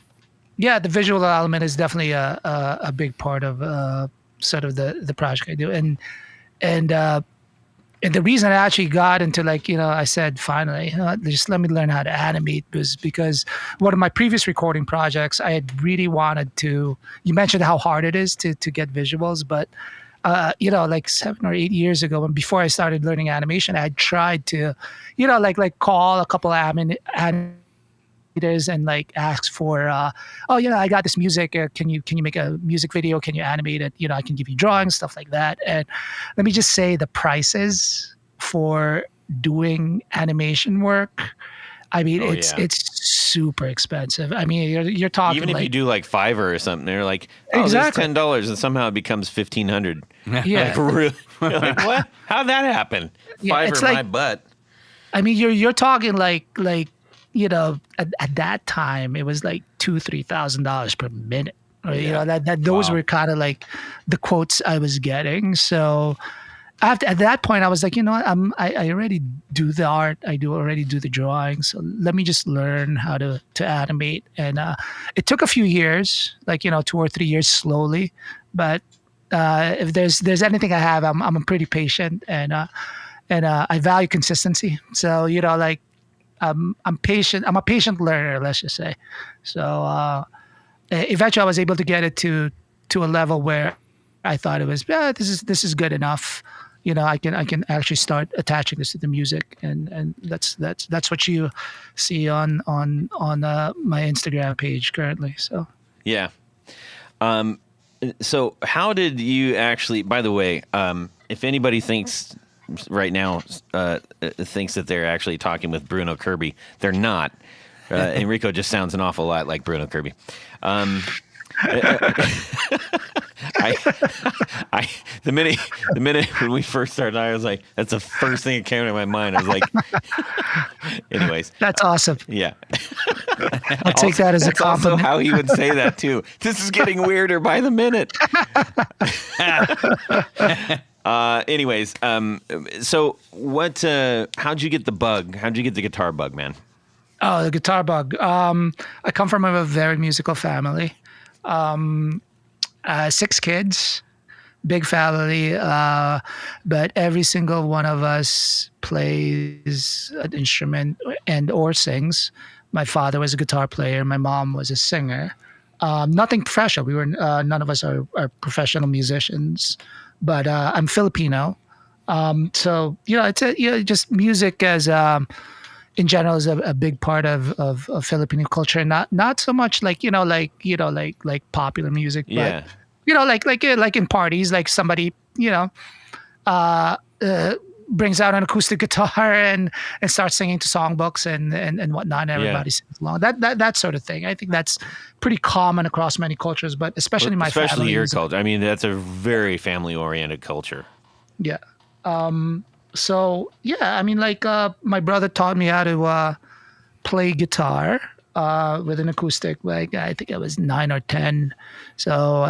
the visual element is definitely a big part of sort of the project I do, and and the reason I actually got into like, I said, finally, just let me learn how to animate was because one of my previous recording projects, I had really wanted to, you mentioned how hard it is to get visuals, but like 7 or 8 years ago, when before I started learning animation, I had tried to, like call a couple of animators and like ask for, I got this music. Can you make a music video? Can you animate it? I can give you drawings, stuff like that. And let me just say, the prices for doing animation work, I mean, it's super expensive. I mean, you're talking even if you do like Fiverr or something, they're like, exactly. This $10, and somehow it becomes $1,500. Yeah, like really, you're like what? How'd that happen? Yeah, Fiverr, my butt. I mean, you're talking like at that time it was like $2,000-$3,000 per minute. Those were kind of like the quotes I was getting. So at that point, I was like, I already do the art. I already do the drawing. So let me just learn how to animate. And it took a few years, like 2 or 3 years slowly. But if there's anything I have, I'm pretty patient and I value consistency. So I'm patient. I'm a patient learner, let's just say. So eventually, I was able to get it to a level where I thought it was this is good enough. I can actually start attaching this to the music, and that's what you see on my Instagram page currently. So yeah. So how did you actually? By the way, if anybody thinks right now thinks that they're actually talking with Bruno Kirby, they're not. Enrico just sounds an awful lot like Bruno Kirby. The minute when we first started, I was like, that's the first thing that came to my mind. I was like, anyways, that's awesome. Yeah, I'll take that as a compliment. Also how he would say that too. This is getting weirder by the minute. Anyways, so what? How'd you get the bug? How'd you get the guitar bug, man? Oh, the guitar bug. I come from a very musical family. 6 kids, big family, but every single one of us plays an instrument and or sings. My father was a guitar player. My mom was a singer. Nothing professional. We were none of us are professional musicians, but I'm Filipino. So it's just music as in general is a big part of Filipino culture. Not so much like popular music, but like in parties, like somebody brings out an acoustic guitar and starts singing to songbooks and whatnot, and everybody sings along. That sort of thing. I think that's pretty common across many cultures, but especially my family. Especially your culture. I mean, that's a very family-oriented culture. Yeah. So yeah, I mean, my brother taught me how to play guitar with an acoustic. Like I think I was 9 or 10. So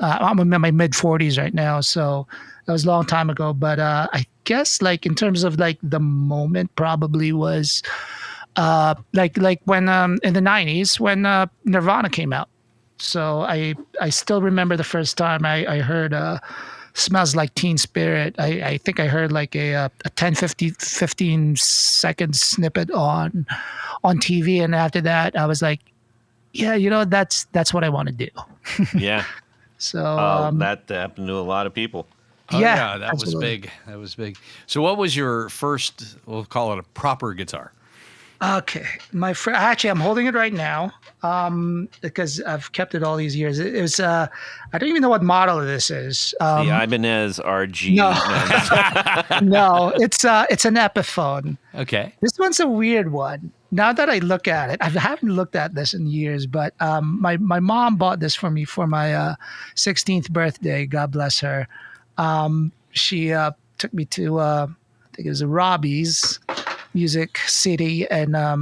I'm in my mid 40s right now. So that was a long time ago. But I guess in terms of the moment probably was like when in the 90s when Nirvana came out. So I still remember the first time I heard Smells Like Teen Spirit. I think I heard like a 15 second snippet on TV, and after that I was like, yeah, that's what I want to do. Yeah. So that happened to a lot of people. Yeah, that was big. That was big. So what was your first, we'll call it a proper guitar? Okay. Actually, I'm holding it right now because I've kept it all these years. It was, I don't even know what model this is. The Ibanez RG. No, no, it's an Epiphone. Okay. This one's a weird one. Now that I look at it, I haven't looked at this in years, but my mom bought this for me for my 16th birthday. God bless her. She took me to, I think it was a Robbie's Music City, and I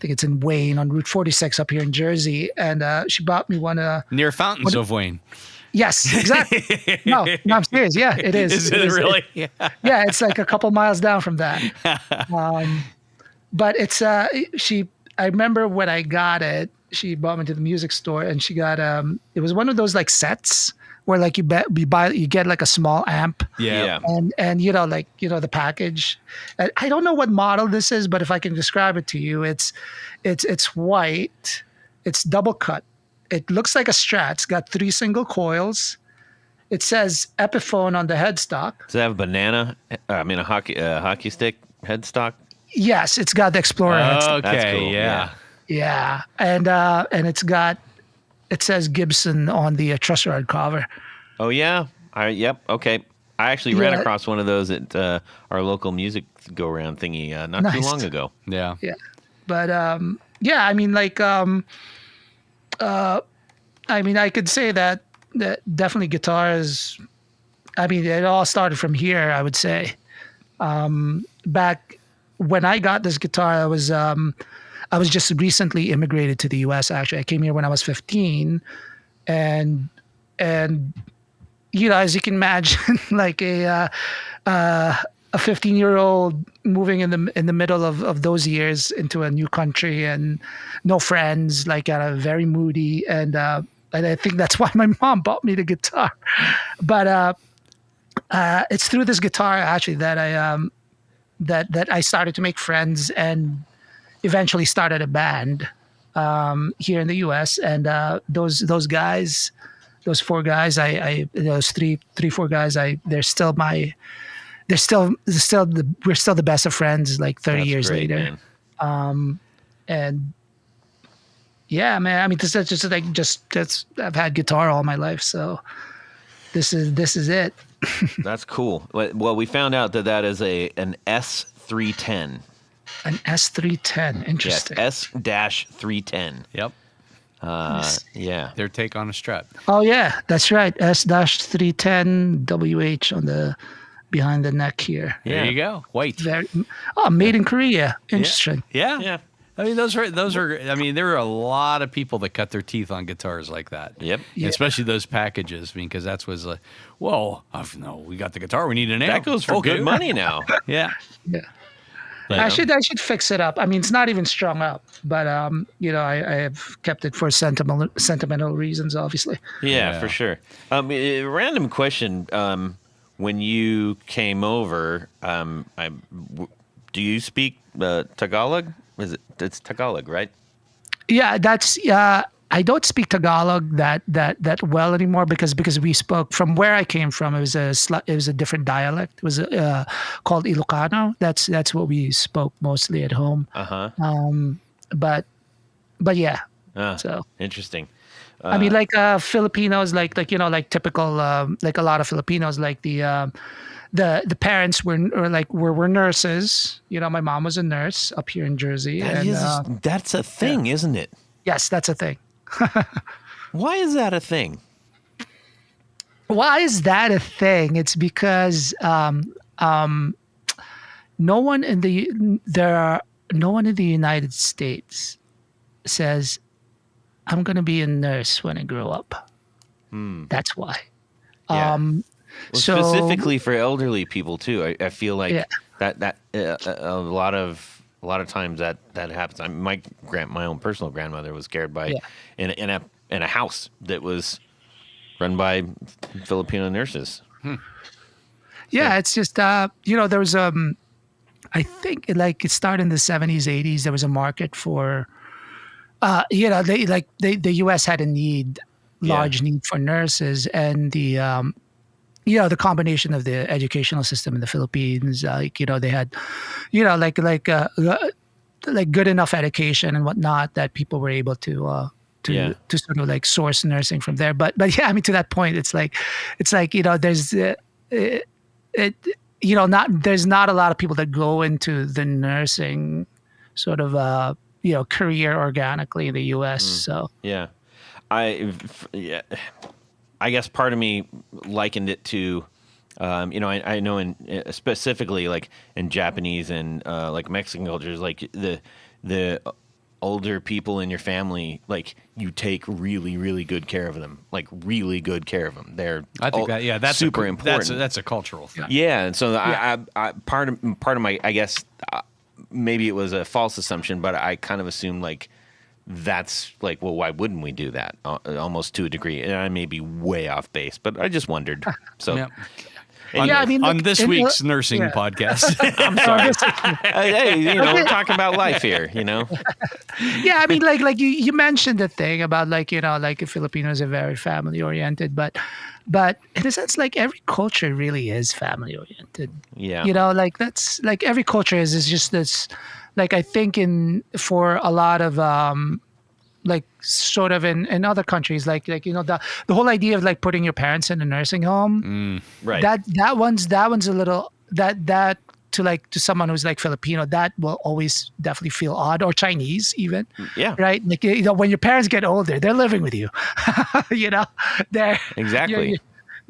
think it's in Wayne on Route 46 up here in Jersey. And she bought me one. Near Fountains of Wayne. Yes, exactly. No, I'm serious. Yeah, it is. Is it really? Yeah, it's like a couple miles down from that. But it's I remember when I got it, she brought me to the music store, and she got it was one of those like sets where like you get like a small amp. Yeah. And like the package. And I don't know what model this is, but if I can describe it to you, it's white, it's double cut, it looks like a Strat. It's got 3 single coils. It says Epiphone on the headstock. Does it have a banana? A hockey stick headstock? Yes, it's got the Explorer headstock. Okay, That's cool, yeah. And it says Gibson on the truss rod cover. Oh yeah. Yep. Okay. I actually ran across one of those at our local music go round thingy not too long ago. Yeah. Yeah, but I mean, like, I could say that definitely guitars. I mean, it all started from here. I would say, back when I got this guitar, I was just recently immigrated to the U.S. Actually, I came here when I was 15, and as you can imagine, like a 15-year-old moving in the middle of those years into a new country and no friends, like very moody, and I think that's why my mom bought me the guitar. But it's through this guitar actually that I started to make friends and eventually started a band here in the U.S. And those 4 guys, four guys, we're still the best of friends, like 30 That's years great, later. Man. And yeah, man, I mean, this is just I've had guitar all my life, so this is it. That's cool. Well, we found out that is an S310. An S310, interesting. Yes, S-310. Yep. Yeah. Their take on a Strat. Oh yeah, that's right. S-310 WH on the behind the neck here. There you go. White. Made in Korea. Interesting. Yeah. Yeah. I mean, those are. I mean, there are a lot of people that cut their teeth on guitars like that. Yep. Yeah. Especially those packages, because that's was like, whoa, no, we got the guitar, we need an amp. That goes for good money now. Yeah. Yeah. Like, I should fix it up. I mean, it's not even strung up, but I have kept it for sentimental reasons, obviously. Yeah, for sure. A random question. When you came over, do you speak Tagalog? It's Tagalog, right? Yeah, that's I don't speak Tagalog that well anymore because we spoke from where I came from. It was a different dialect. It was called Ilocano. That's what we spoke mostly at home. But yeah. So interesting. I mean, like Filipinos, like typical, like a lot of Filipinos, like the parents were nurses. My mom was a nurse up here in Jersey. That's a thing, isn't it? Yes, that's a thing. Why is that a thing? Why is that a thing? It's because no one in the United States says, I'm going to be a nurse when I grow up. That's why. Yeah. Specifically for elderly people too. I feel like that a lot of times that happens. My own personal grandmother was cared by in a house that was run by Filipino nurses. Yeah, it's just there was I think like it started in the 70s, 80s. There was a market for the U.S. had a large need for nurses, and the combination of the educational system in the Philippines, they had, like good enough education and whatnot that people were able to sort of like source nursing from there. But yeah, I mean, to that point, it's like there's there's not a lot of people that go into the nursing sort of career organically in the U.S. So yeah, I guess part of me likened it to, I know in specifically like in Japanese and like Mexican cultures, like the older people in your family, like you take really, really good care of them, like really good care of them. I think that's super important. That's a cultural thing. Yeah, and so I part of my, I guess maybe it was a false assumption, but I kind of assumed like that's like, well, why wouldn't we do that? Almost to a degree. And I may be way off base, but I just wondered. So. Yep. Anyways, On this week's nursing podcast. I'm sorry. Hey, we're talking about life here, Yeah, I mean, like you mentioned the thing about like Filipinos are very family oriented, but in a sense, like every culture really is family oriented. Yeah. Like that's like every culture is just this. Like I think for a lot of like sort of in other countries, like the whole idea of like putting your parents in a nursing home, right? That one's a little that to someone who's like Filipino, that will always definitely feel odd, or Chinese even. Yeah. Right. Like when your parents get older, they're living with you. They're exactly.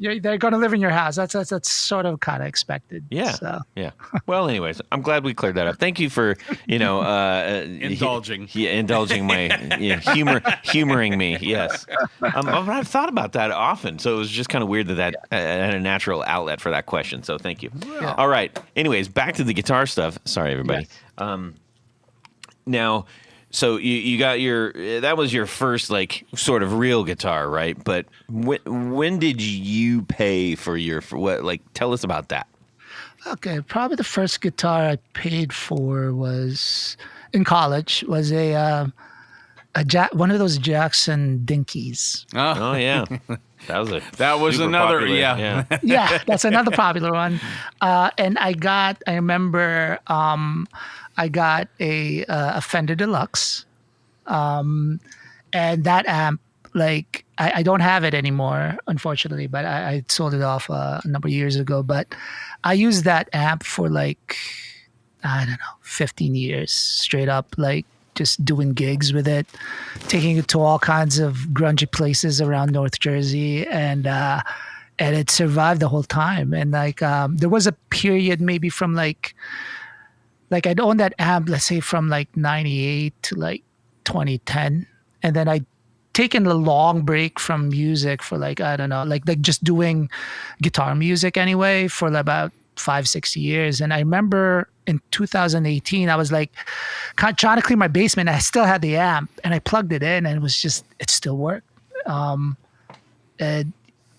They're going to live in your house. That's sort of kind of expected. Yeah. So. Yeah. Well, anyways, I'm glad we cleared that up. Thank you for indulging indulging my humoring me. Yes. I've thought about that often, so it was just kind of weird that had a natural outlet for that question. So thank you. Yeah. All right. Anyways, back to the guitar stuff. Sorry, everybody. Yes. Now. So you got that was your first like sort of real guitar, right? But when did you pay for what? Like, tell us about that. Okay, probably the first guitar I paid for was in college. Was one of those Jackson Dinkies. Oh yeah, that was another popular. yeah. Yeah, that's another popular one. And I remember I got a Fender Deluxe, and that amp, like I don't have it anymore, unfortunately, but I sold it off a number of years ago. But I used that amp for like, I don't know, 15 years straight up, like just doing gigs with it, taking it to all kinds of grungy places around North Jersey, and it survived the whole time. And like there was a period maybe from like I'd owned that amp, let's say from like 98 to like 2010. And then I'd taken a long break from music for like, I don't know, like just doing guitar music anyway for about 5-6 years. And I remember in 2018, I was like trying to clean my basement. I still had the amp and I plugged it in, and it still worked. And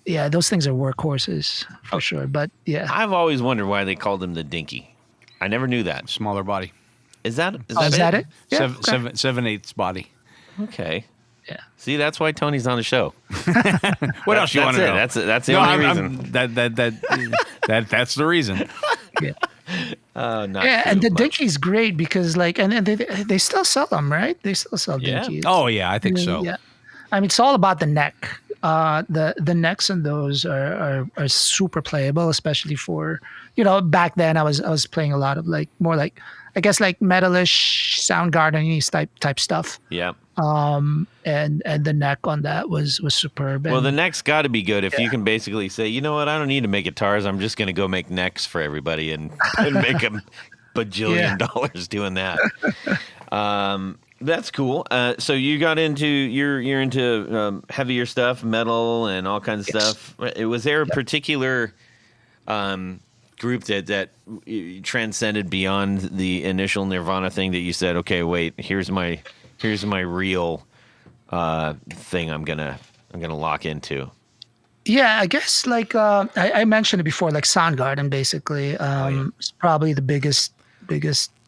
yeah, those things are workhorses for sure. But yeah. I've always wondered why they called him the Dinky. I never knew that. Smaller body. Is that it? Yeah, 7/8 body. Okay. Yeah. See, that's why Tony's on the show. What else you want to know? That's the only reason. That's the reason. Yeah. Not yeah, true, and the but- Dinky's great because like, and they still sell them, right? They still sell Yeah. Dinkies. Oh yeah, I think so. Yeah. I mean, it's all about the neck. The necks in those are super playable, especially for, back then I was playing a lot of like more like, I guess like metalish Soundgarden type stuff. Yeah. And the neck on that was superb. Well, And the neck's got to be good if you can basically say, you know what, I don't need to make guitars. I'm just going to go make necks for everybody and make a bajillion dollars doing that. That's cool. So you got into you're into heavier stuff, metal, and all kinds of stuff. Was there a particular group that transcended beyond the initial Nirvana thing that you said, okay, wait, here's my real thing I'm gonna lock into? Yeah, I guess like I mentioned it before, like Soundgarden basically is probably the biggest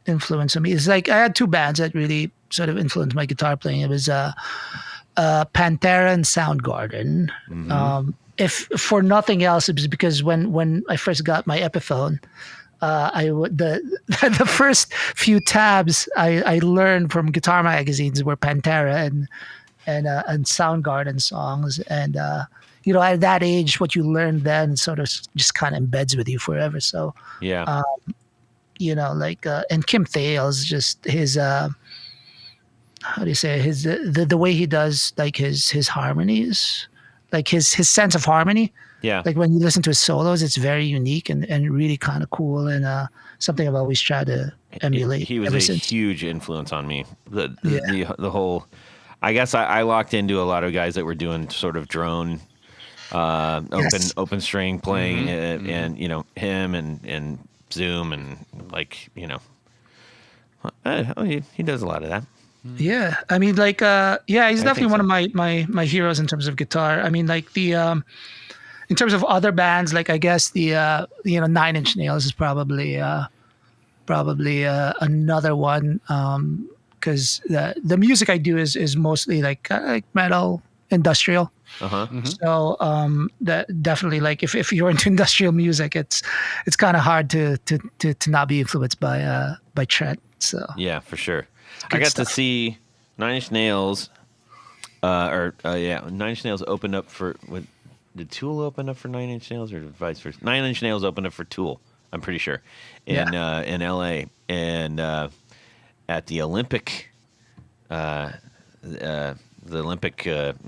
influence on me. It's like I had two bands that really sort of influenced my guitar playing. It was Pantera and Soundgarden. Mm-hmm. If for nothing else, it was because when I first got my Epiphone, the first few tabs I learned from guitar magazines were Pantera and Soundgarden songs, and at that age, what you learned then sort of just kind of embeds with you forever. So Yeah. And Kim Thayil's just his how do you say it? His the way he does like his harmonies, like his sense of harmony. Yeah. Like when you listen to his solos, it's very unique and really kind of cool, and something I've always tried to emulate. He was ever a since. huge influence on me. The whole, I guess I locked into a lot of guys that were doing sort of drone, open string playing, and him and Zoom and like he does a lot of that. Yeah, I mean, like, he's definitely one of my heroes in terms of guitar. I mean, like in terms of other bands, like I guess the Nine Inch Nails is probably another one, because the music I do is mostly like metal, industrial. So that definitely, like, if you're into industrial music, it's kind of hard to not be influenced by Trent. So Yeah, for sure. I got to see Nine Inch Nails, Nine Inch Nails opened up for did Tool open up for Nine Inch Nails or vice versa? Nine Inch Nails opened up for Tool, I'm pretty sure, in L.A. and at the Olympic, the Olympic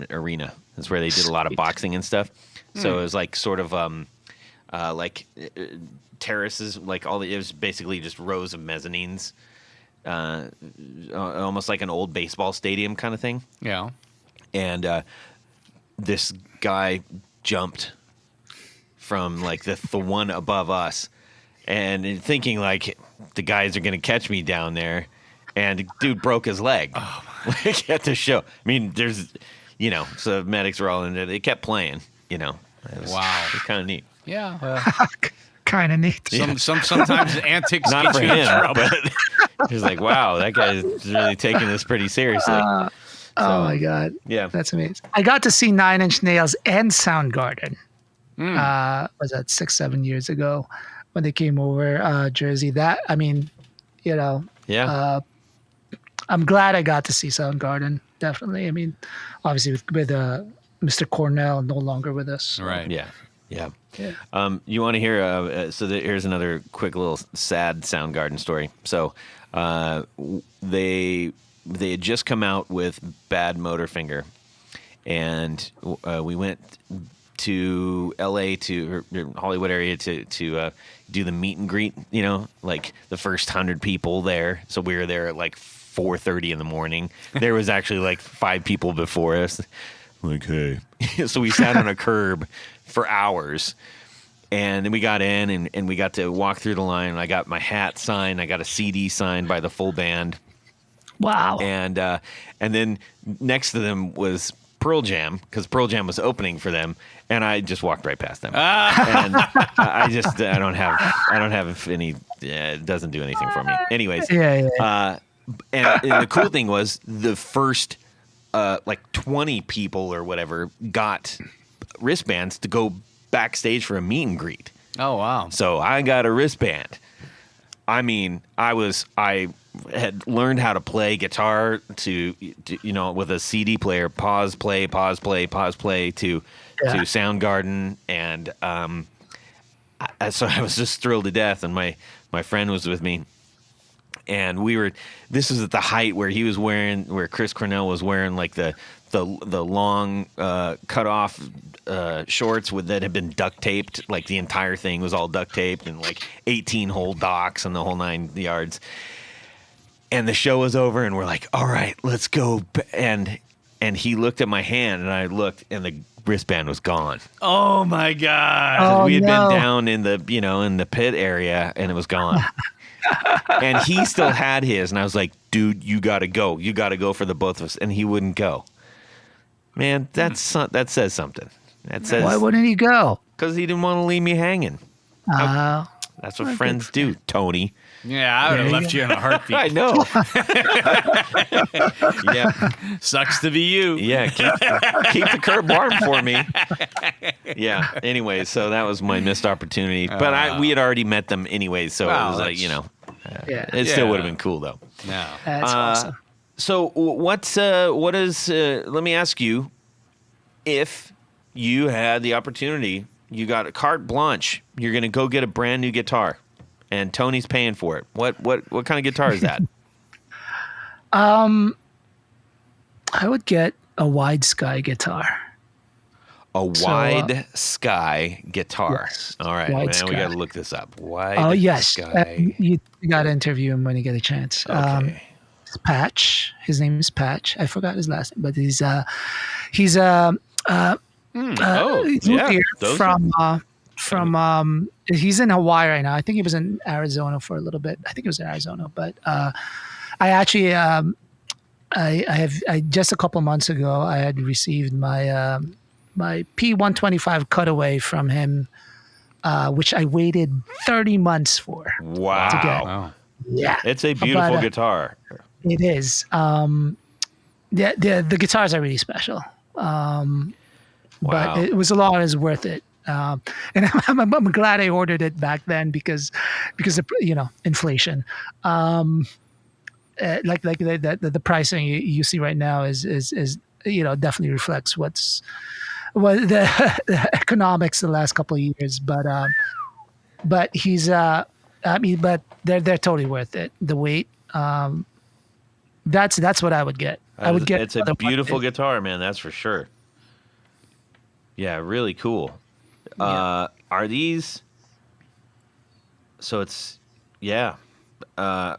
arena. That's where they did a lot of boxing and stuff. So it was like sort of terraces, like it was basically just rows of mezzanines, almost like an old baseball stadium kind of thing. Yeah. And this guy jumped from like the one above us, and thinking like the guys are going to catch me down there, and the dude broke his leg. Like at the show. I mean, there's, so medics were all in there. They kept playing. It was kind of neat. Yeah. Kind of neat. Sometimes antics Not get for you in him, trouble. but he's like, wow, that guy's really taking this pretty seriously. Oh my God. Yeah. That's amazing. I got to see Nine Inch Nails and Soundgarden. Was that 6-7 years ago when they came over Jersey? That, I mean, Yeah. I'm glad I got to see Soundgarden. Definitely. I mean, obviously with Mr. Cornell no longer with us. Right. Yeah. You want to hear? Here's another quick little sad Soundgarden story. So, they had just come out with Bad Motorfinger, and we went to L.A. to Hollywood area to do the meet and greet. Like the first 100 people there. So we were there at like 4:30 in the morning. There was actually like 5 people before us. Like, hey. So we sat on a curb for hours, and then we got in and we got to walk through the line. I got my hat signed. I got a CD signed by the full band. Wow. And then next to them was Pearl Jam, because Pearl Jam was opening for them, and I just walked right past them. And I don't have any. It doesn't do anything for me. Anyways. Yeah. And the cool thing was the first like 20 people or whatever got wristbands to go backstage for a meet and greet. Oh, wow. So I got a wristband. I mean, I had learned how to play guitar to with a CD player, pause, play to Soundgarden. And so I was just thrilled to death. And my friend was with me. And this was at the height where Chris Cornell was wearing like the long cut off shorts that had been duct taped. Like the entire thing was all duct taped, and like 18-hole docks and the whole 9 yards. And the show was over, and we're like, all right, let's go. And he looked at my hand, and I looked, and the wristband was gone. Oh my God. We had been down in the in the pit area, and it was gone. And he still had his, and I was like, dude, you gotta go. You gotta go for the both of us. And he wouldn't go. Man, that says something. That says, why wouldn't he go? Because he didn't want to leave me hanging. That's what friends do, Tony. Yeah, I would have left you in a heartbeat. I know. Yeah. Sucks to be you. Yeah, keep the curb warm for me. Yeah. Anyway, so that was my missed opportunity. But we had already met them anyway, so it was like, it still would have been cool though. No. That's awesome. So what is? Let me ask you, if you had the opportunity, you got a carte blanche, you're going to go get a brand new guitar, and Tony's paying for it. What kind of guitar is that? I would get a wide sky guitar. A wide sky guitar. Yes, All right, wide man, sky. we got to look this up. Wide sky. You got to interview him when you get a chance. Okay. Patch. His name is Patch. I forgot his last name, but he's he's moved here from he's in Hawaii right now. I think he was in Arizona for a little bit. I think it was in Arizona, but I actually I just a couple months ago I had received my my P125 cutaway from him, which I waited 30 months for. Wow. To get. Wow. Yeah, It's a beautiful guitar. it is. The guitars are really special. But it was a lot. It was worth it. And I'm glad I ordered it back then because of inflation. Like the pricing you see right now is definitely reflects what the economics the last couple of years. But he's but they're totally worth it. The weight. That's what I would get. I would get. It's a beautiful guitar, man. That's for sure. Yeah, really cool. Yeah. Are these? So it's, yeah. I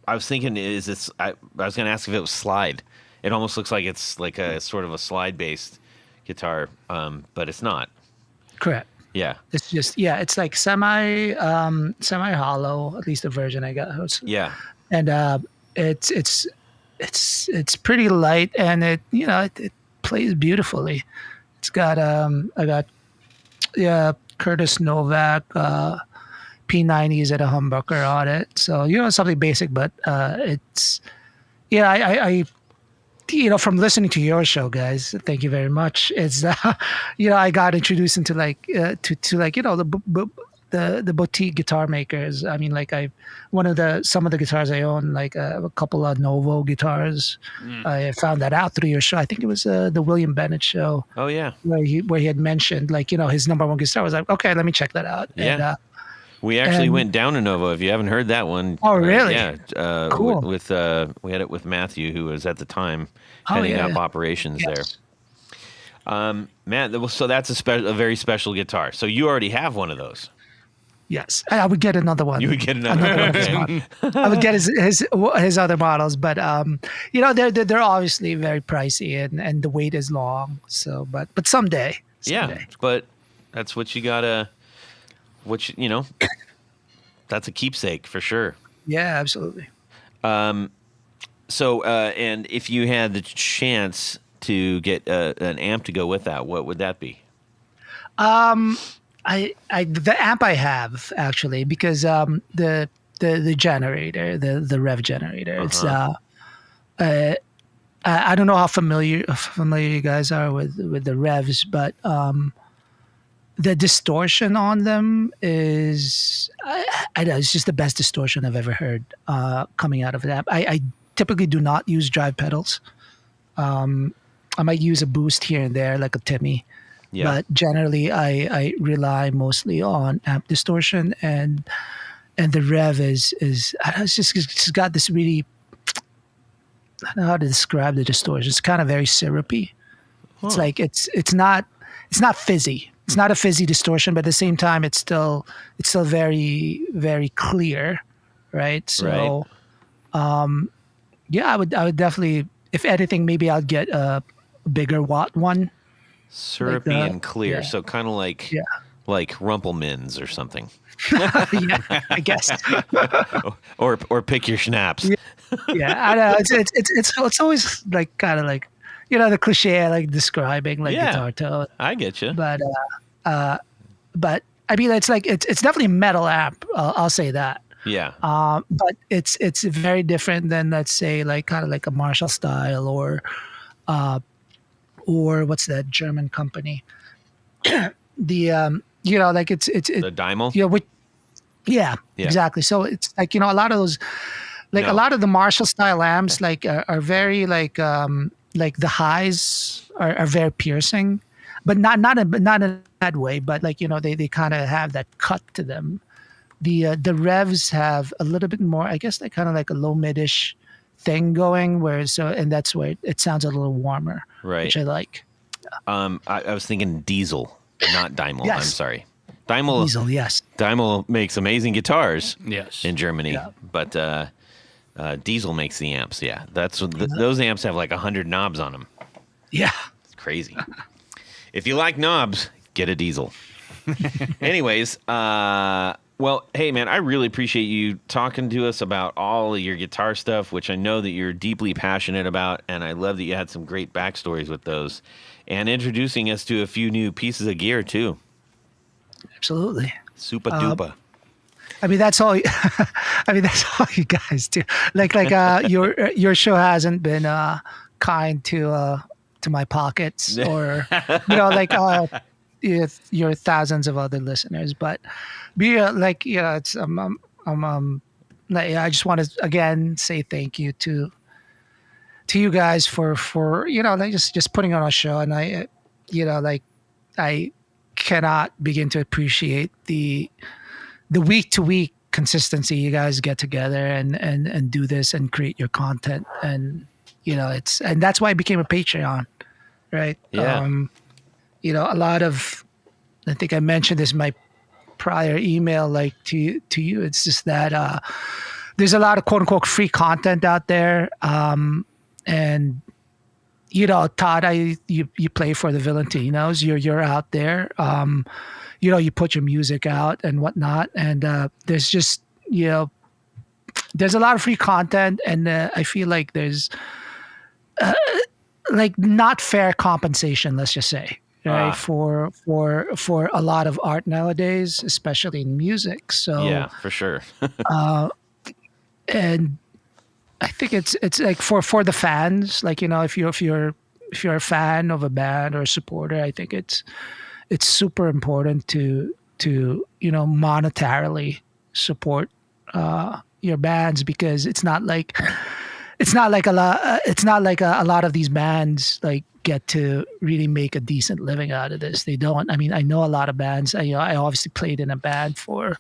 was thinking, is this? I was going to ask if it was slide. It almost looks like it's like a sort of a slide-based guitar, but it's not. Correct. Yeah. It's just it's like semi hollow. At least the version I got. Yeah. And it's pretty light, and it plays beautifully. It's got I got Curtis Novak P90s at a humbucker on it. So something basic, but it's I from listening to your show, guys. Thank you very much. It's I got introduced into the boutique guitar makers. I mean, like some of the guitars I own, like a couple of Novo guitars. I found that out through your show. I think it was the William Bennett show. Oh yeah, where he had mentioned his number one guitar. I was like, okay, let me check that out. Yeah. And, we actually went down to Novo. If you haven't heard that one, oh really? Yeah, cool. With we had it with Matthew, who was at the time heading up operations there. Matt, so that's a very special guitar. So you already have one of those. Yes, I would get another one. You would get another one. I would get his other models, but they're obviously very pricey, and the wait is long. So, but someday. Yeah, but that's what you gotta. That's a keepsake for sure. Yeah, absolutely. So, and if you had the chance to get an amp to go with that, what would that be? The amp I have actually, because the generator, the rev generator, it's I don't know how familiar you guys are with the revs, but the distortion on them is I know it's just the best distortion I've ever heard coming out of the amp. I typically do not use drive pedals. I might use a boost here and there, like a Timmy. Yeah. But generally, I rely mostly on amp distortion, and the rev is it's just got this really, I don't know how to describe the distortion. It's kind of very syrupy. Huh. It's like it's not fizzy. It's not a fizzy distortion, but at the same time, it's still very, very clear, right? So, I would definitely, if anything, maybe I'll get a bigger watt one. Syrupy and clear, so kind of like Rumpelmans or something. Yeah, I guess. or pick your schnapps. Yeah, I know. It's always like kind of like the cliche like describing guitar tone. I get you. But I mean it's like it's definitely a metal amp. I'll say that. Yeah. But it's very different than, let's say, like kind of like a Marshall style or what's that German company? The it's the Daimel. Yeah, exactly. So it's like a lot of those, a lot of the Marshall style amps are very like the highs are very piercing, but not in a bad way. But they kind of have that cut to them. The revs have a little bit more, I guess, kind of like a low midish thing going, and that's where it sounds a little warmer, right? Which I like. I was thinking Diesel, not Daimel. Yes. I'm sorry, Daimel. Diesel, yes. Daimel makes amazing guitars. Yes. In Germany, but Diesel makes the amps. Yeah, that's those amps have like 100 knobs on them. Yeah, it's crazy. If you like knobs, get a Diesel. Anyways, Well, hey, man, I really appreciate you talking to us about all of your guitar stuff, which I know that you're deeply passionate about, and I love that you had some great backstories with those, and introducing us to a few new pieces of gear, too. Absolutely. Super duper. I mean, that's all. I mean, that's all you guys do. Like your show hasn't been kind to my pockets, or your thousands of other listeners. But it's I just want to again say thank you to you guys for just putting on a show, and I cannot begin to appreciate the week to week consistency you guys get together and do this and create your content, and and that's why I became a Patreon, right? Yeah. A lot of, I think I mentioned this in my prior email, like to you, it's just that there's a lot of quote unquote free content out there, and Todd, you play for the Valentinos. You're out there. You put your music out and whatnot, and there's just there's a lot of free content, and I feel like there's like not fair compensation, let's just say, right, for a lot of art nowadays, especially in music. So yeah, for sure. And I think it's like for the fans, like if you're a fan of a band or a supporter, I think it's super important to monetarily support your bands, because it's not like a lot of these bands like get to really make a decent living out of this. They don't. I mean, I know a lot of bands. I obviously played in a band for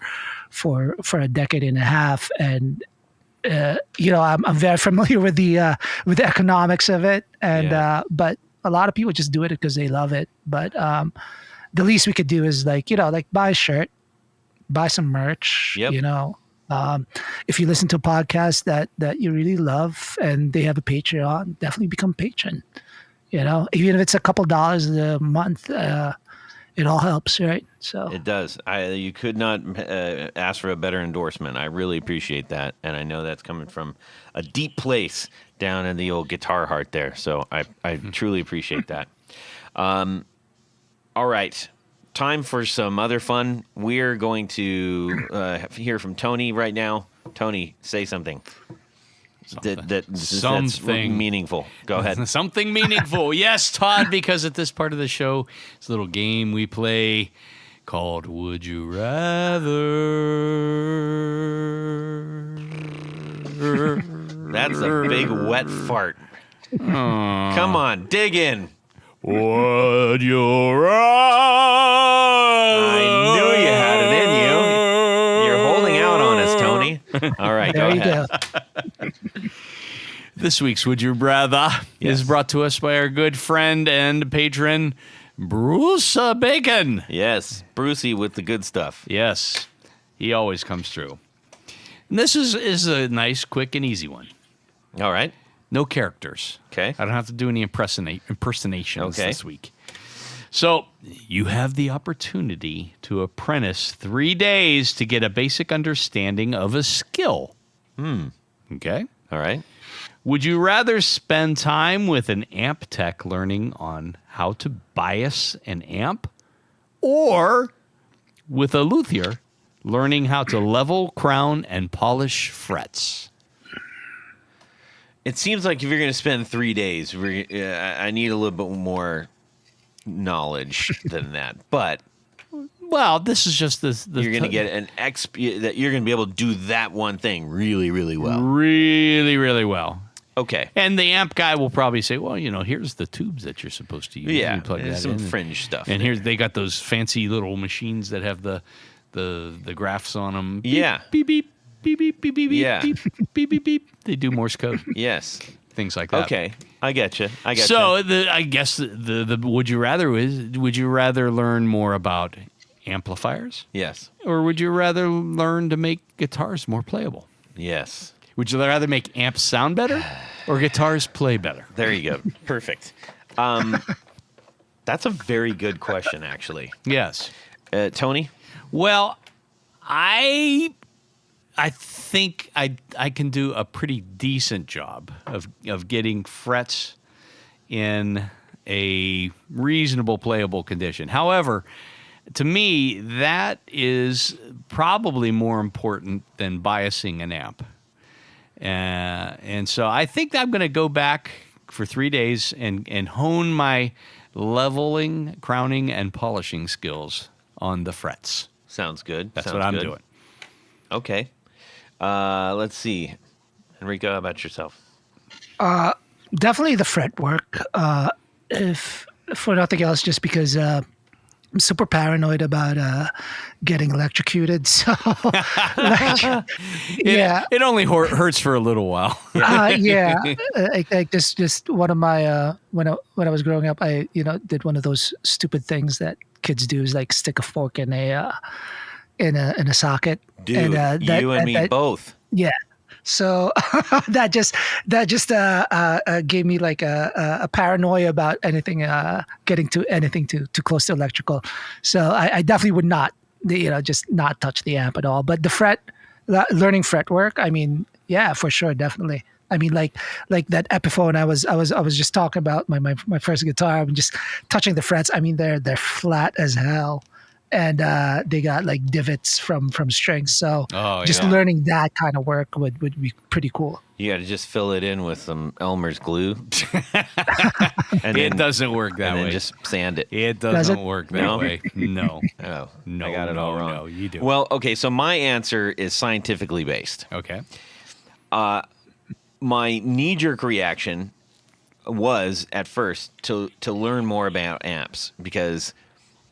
a decade and a half, and I'm very familiar with the economics of it, and but a lot of people just do it because they love it. But the least we could do is like buy a shirt, buy some merch. Yep. If you listen to a podcast that you really love and they have a Patreon, definitely become a patron. Even if it's a couple dollars a month, it all helps, right? So it does. You could not ask for a better endorsement. I really appreciate that, and I know that's coming from a deep place down in the old guitar heart there. So I truly appreciate that. All right. Time for some other fun. We're going to hear from Tony right now. Tony, say something. That's meaningful. Go ahead. Something meaningful. Yes, Todd, because at this part of the show, it's a little game we play called Would You Rather? That's a big wet fart. Come on, dig in. Would you rather? I knew you had it in you. You're holding out on us, Tony. All right, there go you ahead. go. This week's Would You Rather is brought to us by our good friend and patron, Bruce Bacon. Yes, Brucey with the good stuff. Yes, he always comes through. And this is a nice, quick, and easy one. All right. No characters. Okay. I don't have to do any impersonations this week. So you have the opportunity to apprentice 3 days to get a basic understanding of a skill. Okay. All right. Would you rather spend time with an amp tech learning on how to bias an amp, or with a luthier learning how to level, crown, and polish frets? It seems like if you're going to spend 3 days, I need a little bit more knowledge than that. But well, this is just the you're going to get that you're going to be able to do that one thing really, really well. Really, really well. Okay. And the amp guy will probably say, well, here's the tubes that you're supposed to use. Yeah, you plug that some in, fringe stuff. And here's they got those fancy little machines that have the graphs on them. Beep, yeah. Beep, beep, beep, beep, beep, beep, yeah. beep, beep, beep, beep. They do Morse code. Yes. Things like that. Okay. I get you. So I guess the would you rather is, would you rather learn more about amplifiers? Yes. Or would you rather learn to make guitars more playable? Yes. Would you rather make amps sound better or guitars play better? There you go. Perfect. That's a very good question, actually. Yes. Tony? Well, I think I can do a pretty decent job of getting frets in a reasonable playable condition. However, to me, that is probably more important than biasing an amp. And so I think I'm going to go back for 3 days and hone my leveling, crowning, and polishing skills on the frets. Sounds good. That's Sounds what I'm good. doing. Okay. Let's see. Enrico, how about yourself? Definitely the fret work. If for nothing else, just because I'm super paranoid about getting electrocuted. So, It only hurts for a little while. yeah. Like just one of my when I was growing up, I did one of those stupid things that kids do, is like stick a fork in a socket. Dude, and, you and me both. Yeah. So that just gave me like a paranoia about anything getting to anything too close to electrical. So I definitely would not just not touch the amp at all. But the learning fret work, I mean, yeah, for sure, definitely. I mean, like that Epiphone I was just talking about, my first guitar. I'm just touching the frets. I mean, they're flat as hell. And they got like divots from strings. So just learning that kind of work would be pretty cool. You got to just fill it in with some Elmer's glue. And it doesn't work that and way. then just sand it. It doesn't work that way. No. Oh, No, I got it all wrong. No, you do. Well, okay, so my answer is scientifically based. Okay. My knee-jerk reaction was at first to learn more about amps, because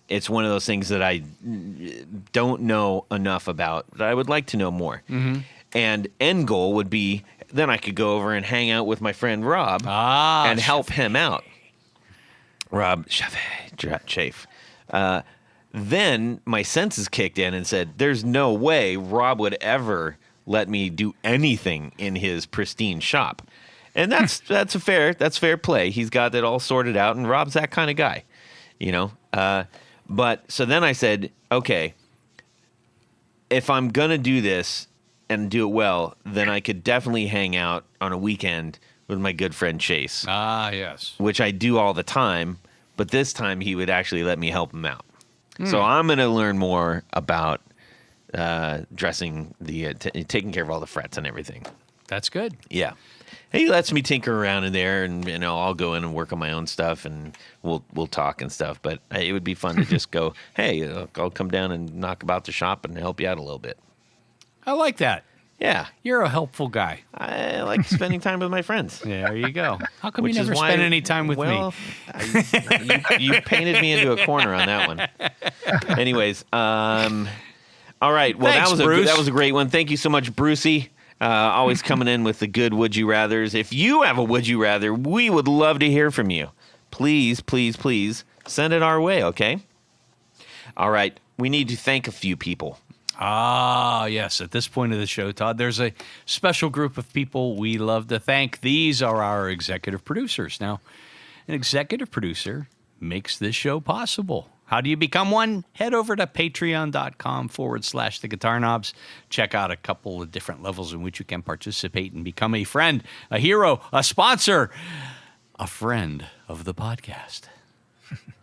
it's one of those things that I don't know enough about, that I would like to know more. Mm-hmm. And end goal would be, then I could go over and hang out with my friend Rob and help him out. Rob Chafe. Then my senses kicked in and said, there's no way Rob would ever let me do anything in his pristine shop. And that's fair play. He's got it all sorted out, and Rob's that kind of guy, But so then I said, okay, if I'm going to do this and do it well, then I could definitely hang out on a weekend with my good friend Chase. Yes. Which I do all the time, but this time he would actually let me help him out. So I'm going to learn more about dressing taking care of all the frets and everything. That's good. Yeah. He lets me tinker around in there, and I'll go in and work on my own stuff, and we'll talk and stuff. But it would be fun to just go, hey, I'll come down and knock about the shop and help you out a little bit. I like that. Yeah. You're a helpful guy. I like spending time with my friends. Yeah, there you go. How come Which you never is why- spend any time with me? You painted me into a corner on that one. Anyways, all right. Well, Thanks, that Bruce. was a great one. Thank you so much, Brucey. Always coming in with the good would you rathers. If you have a would you rather, we would love to hear from you. Please, please, please send it our way. Okay. All right. We need to thank a few people. Yes. At this point of the show, Todd, there's a special group of people we love to thank. These are our executive producers. Now, an executive producer makes this show possible. How do you become one? Head over to patreon.com/the Guitar Knobs. Check out a couple of different levels in which you can participate and become a friend, a hero, a sponsor, a friend of the podcast.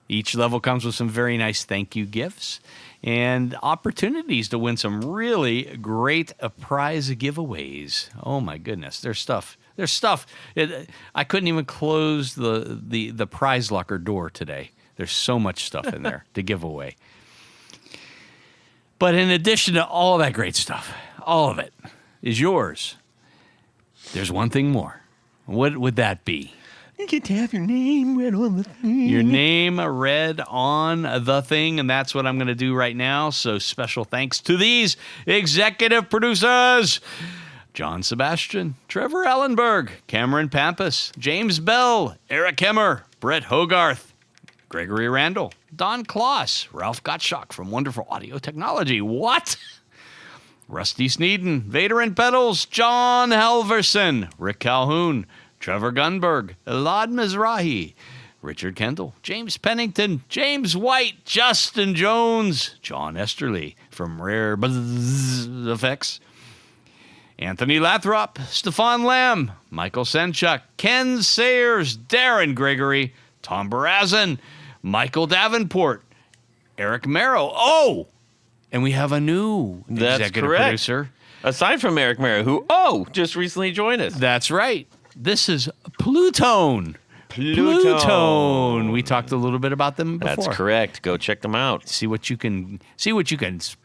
Each level comes with some very nice thank you gifts and opportunities to win some really great prize giveaways. Oh my goodness, there's stuff. I couldn't even close the prize locker door today. There's so much stuff in there to give away. But in addition to all that great stuff, all of it is yours. There's one thing more. What would that be? You get to have your name read on the thing. Your name read on the thing, and that's what I'm going to do right now. So special thanks to these executive producers: John Sebastian, Trevor Ellenberg, Cameron Pampas, James Bell, Eric Hemmer, Brett Hogarth, Gregory Randall, Don Kloss, Ralph Gottschalk from Wonderful Audio Technology. What? Rusty Sneeden, Vader and Pedals, John Halverson, Rick Calhoun, Trevor Gunberg, Elad Mizrahi, Richard Kendall, James Pennington, James White, Justin Jones, John Esterly from Rare Buzz Effects, Anthony Lathrop, Stefan Lamb, Michael Senchuk, Ken Sayers, Darren Gregory, Tom Barazin, Michael Davenport, Eric Merrow. Oh, and we have a new executive producer. Aside from Eric Merrow, who, just recently joined us. That's right. This is Plutone. Plutone. We talked a little bit about them before. That's correct. Go check them out. See what you can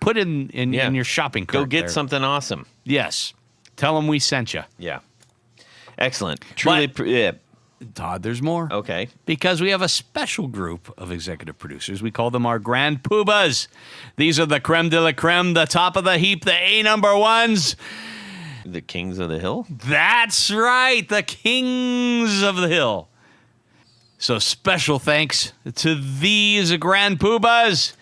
put in your shopping cart. Go get there. something awesome. Yes. Tell them we sent you. Yeah. Excellent. Truly. Todd, there's more. Okay. Because we have a special group of executive producers. We call them our Grand Poohbahs. These are the creme de la creme, the top of the heap, the A number ones. The Kings of the Hill? That's right. The Kings of the Hill. So special thanks to these Grand Poohbahs: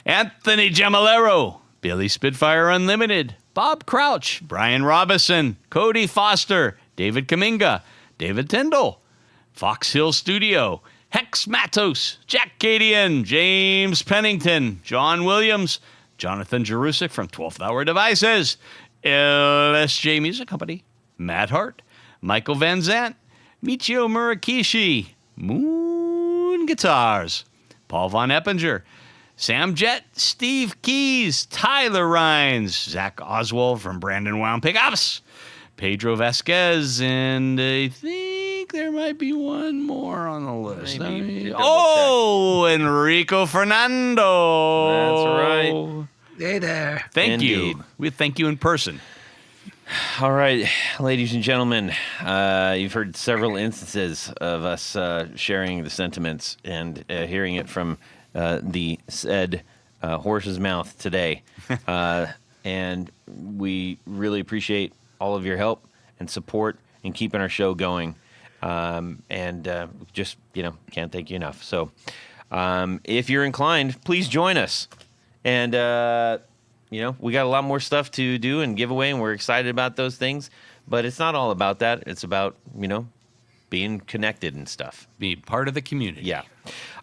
Anthony Gemalero, Billy Spitfire Unlimited, Bob Crouch, Brian Robison, Cody Foster, David Kaminga, David Tyndall, Fox Hill Studio, Hex Matos, Jack Cadian, James Pennington, John Williams, Jonathan Jerusik from 12th Hour Devices, LSJ Music Company, Matt Hart, Michael Van Zant, Michio Murakishi, Moon Guitars, Paul Von Eppinger, Sam Jett, Steve Keys, Tyler Rhines, Zach Oswald from Brandon Wound Pickups, Pedro Vasquez, and I think there might be one more on the list. Enrico Fernando. That's right. Hey there. Thank Indeed. you. We thank you in person. All right, ladies and gentlemen, you've heard several instances of us sharing the sentiments and hearing it from the said horse's mouth today. And we really appreciate all of your help and support in keeping our show going. Just, can't thank you enough. So if you're inclined, please join us. And, we got a lot more stuff to do and give away, and we're excited about those things. But it's not all about that. It's about, being connected and stuff. Be part of the community. Yeah.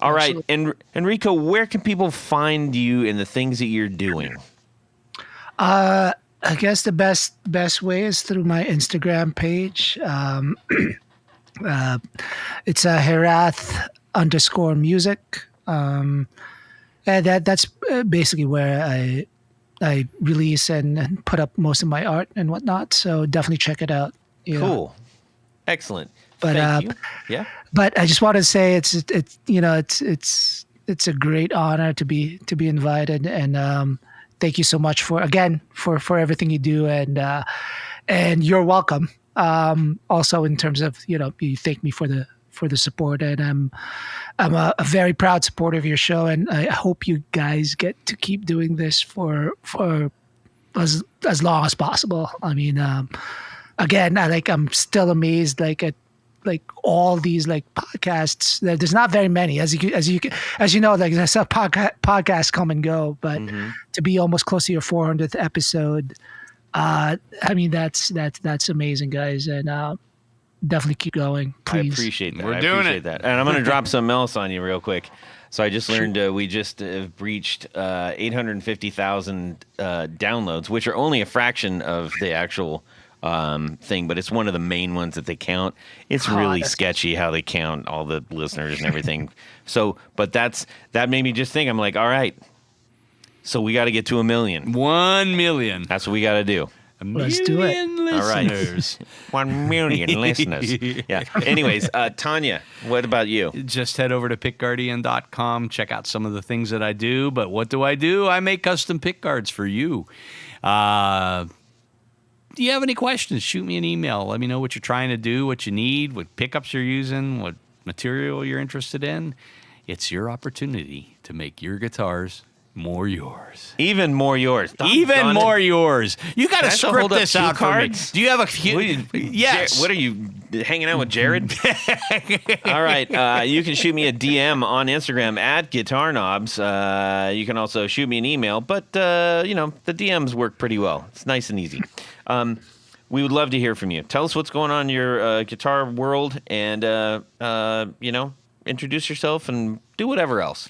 All right. And Enrico, where can people find you in the things that you're doing? I guess the best way is through my Instagram page. It's Herath_music. And that's basically where I release and put up most of my art and whatnot. So definitely check it out. Yeah. Cool. Excellent. But Thank you. Yeah. But I just want to say it's a great honor to be invited, and thank you so much for everything you do, and you're welcome. Also in terms of you thank me for the support, and I'm a very proud supporter of your show, and I hope you guys get to keep doing this for as long as possible. I mean, again, I'm still amazed at all these podcasts. There's not very many, as you know, I saw podcasts come and go, but to be almost close to your 400th episode, I mean that's amazing, guys, and definitely keep going, please. I appreciate that. We're doing it. That. And I'm going to drop something else on you real quick. So I just learned we just breached 850,000 downloads, which are only a fraction of the actual thing, but it's one of the main ones that they count. It's really sketchy how they count all the listeners and everything. But that made me just think. I'm like, all right, so we got to get to 1 million. 1 million. That's what we got to do. Let's do it. Listeners. All right. 1 million listeners. Yeah. Anyways, Tanya, what about you? Just head over to pickguardian.com. Check out some of the things that I do. But what do? I make custom pick guards for you. Do you have any questions? Shoot me an email. Let me know what you're trying to do, what you need, what pickups you're using, what material you're interested in. It's your opportunity to make your guitars more yours. Even more yours. Even more yours. You got to Can I script hold up this 2 out cards? for me. Do you have a few? Yes. What are you, hanging out with Jared? All right. You can shoot me a DM on Instagram at Guitar Knobs. You can also shoot me an email, but, the DMs work pretty well. It's nice and easy. We would love to hear from you. Tell us what's going on in your guitar world, and, introduce yourself and do whatever else.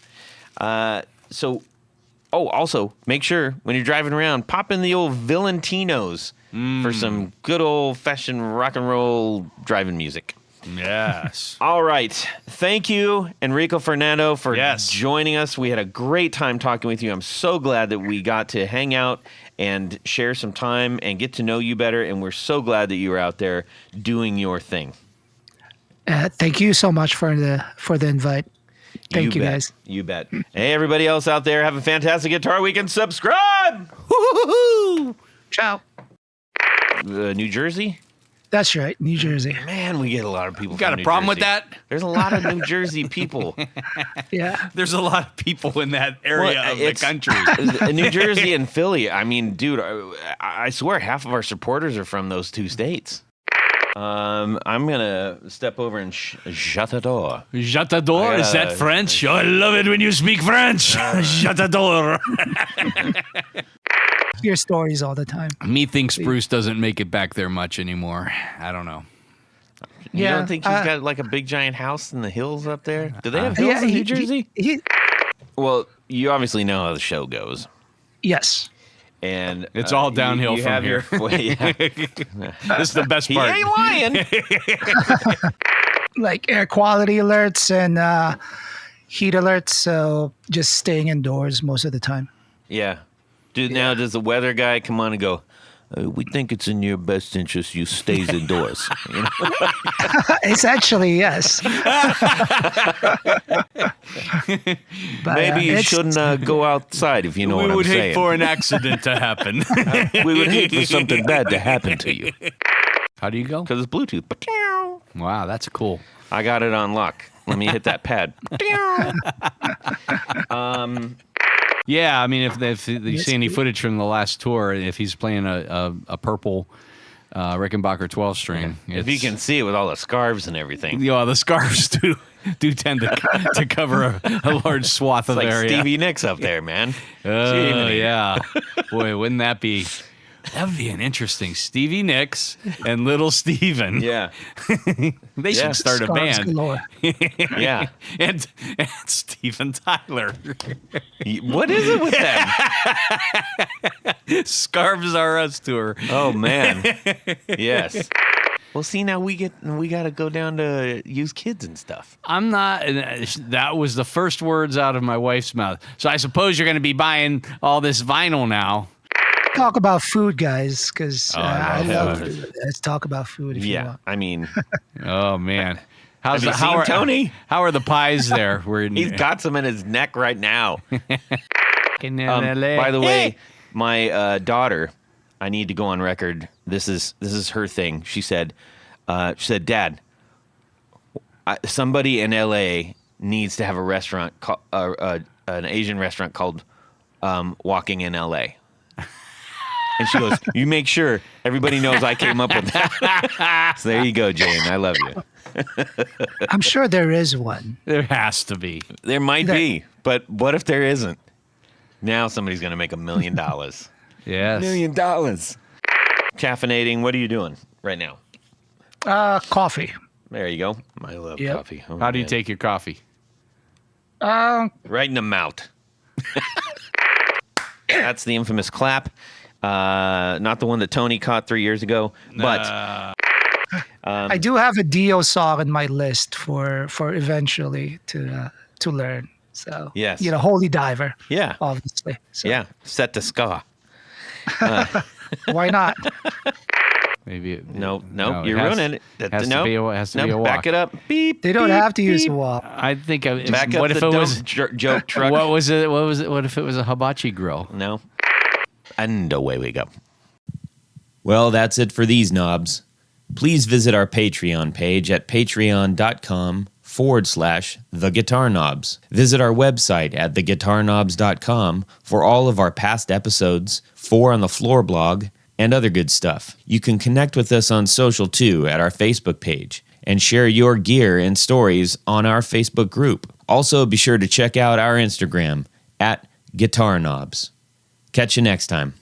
Also, make sure when you're driving around, pop in the old Valentinos for some good old-fashioned rock and roll driving music. Yes. All right. Thank you, Enrico Fernando, for Yes. joining us. We had a great time talking with you. I'm so glad that we got to hang out and share some time and get to know you better, and we're so glad that you were out there doing your thing. Thank you so much for the invite. Thank you bet. guys. You bet. Hey, everybody else out there, have a fantastic Guitar Week and subscribe. Woo-hoo-hoo. Ciao. New Jersey? That's right, New Jersey. Man, we get a lot of people. Got from a New problem with Jersey. that? There's a lot of New Jersey people. Yeah. There's a lot of people in that area Well, of the country. New Jersey and Philly. I mean, dude, I swear half of our supporters are from those two states. I'm gonna step over and shut the door. J'adore, is that French? Oh, I love it when you speak French. J'adore. Hear stories all the time. Me thinks Bruce doesn't make it back there much anymore. I don't know. You Yeah, don't think he's got like a big giant house in the hills up there? Do they have hills Yeah, in New Jersey? he- Well, you obviously know how the show goes. yes. And It's all downhill you from have here. Yeah. This is the best He part. ain't lying. Like air quality alerts and heat alerts. So just staying indoors most of the time. Yeah. Dude, now does the weather guy come on and go, we think it's in your best interest you stays indoors. You know? Essentially, yes. But, Maybe you it's- shouldn't go outside if you know We what I'm would hate saying. for an accident to happen. We would hate for something bad to happen to you. How do you go? Because it's Bluetooth. Wow, that's cool. I got it on lock. Let me hit that pad. Yeah, I mean, if you see any footage from the last tour, if he's playing a purple Rickenbacker 12-string, If you can see it with all the scarves and everything. yeah, the scarves do tend to cover a large swath of It's like area. Stevie Nicks up there, man. Oh Jiminy. yeah, boy, wouldn't that be? That would be an interesting Stevie Nicks and Little Steven. Yeah. They Yeah. should start a Scarves band. galore. Yeah. and Steven Tyler. What is it with them? Scarves R Us tour. Oh, man. Yes. Well, see, now we got to go down to use kids and stuff. I'm not. That was the first words out of my wife's mouth. So I suppose you're going to be buying all this vinyl now. Talk about food, guys, because I I love love food. Let's talk about food if you Yeah. want. I mean, Oh man, have you seen Tony? How are the pies there? We're in, He's got some in his neck right now. in By the way, my daughter, I need to go on record. This is her thing. She said, Dad, somebody in LA needs to have a restaurant, an Asian restaurant called Walking in LA. And she goes, you make sure everybody knows I came up with that. So there you go, Jane. I love you. I'm sure there is one. there has to be. There might be, but what if there isn't? Now somebody's going to make $1 million. Yes. $1 million. Caffeinating. What are you doing right now? Coffee. There you go. I love Yep. coffee. Oh, How do you man. take your coffee? Right in the mouth. That's the infamous clap. Not the one that Tony caught 3 years ago, but I do have a Dio song in my list for eventually to learn. So Yes. Holy Diver, yeah, obviously. So yeah. Set to ska. why not? Maybe. No, it you're has- ruining it. Has to be a walk. Back it up. Beep. They don't beep, have to use beep. a wall. I think. Back what up if the it was? joke truck. What was it? What was it? What if it was a hibachi grill? No. And away we go. Well, that's it for these knobs. Please visit our Patreon page at patreon.com/theguitarknobs. Visit our website at theguitarknobs.com for all of our past episodes, 4 on the Floor blog, and other good stuff. You can connect with us on social too at our Facebook page and share your gear and stories on our Facebook group. Also, be sure to check out our Instagram at Guitar Knobs. Catch you next time.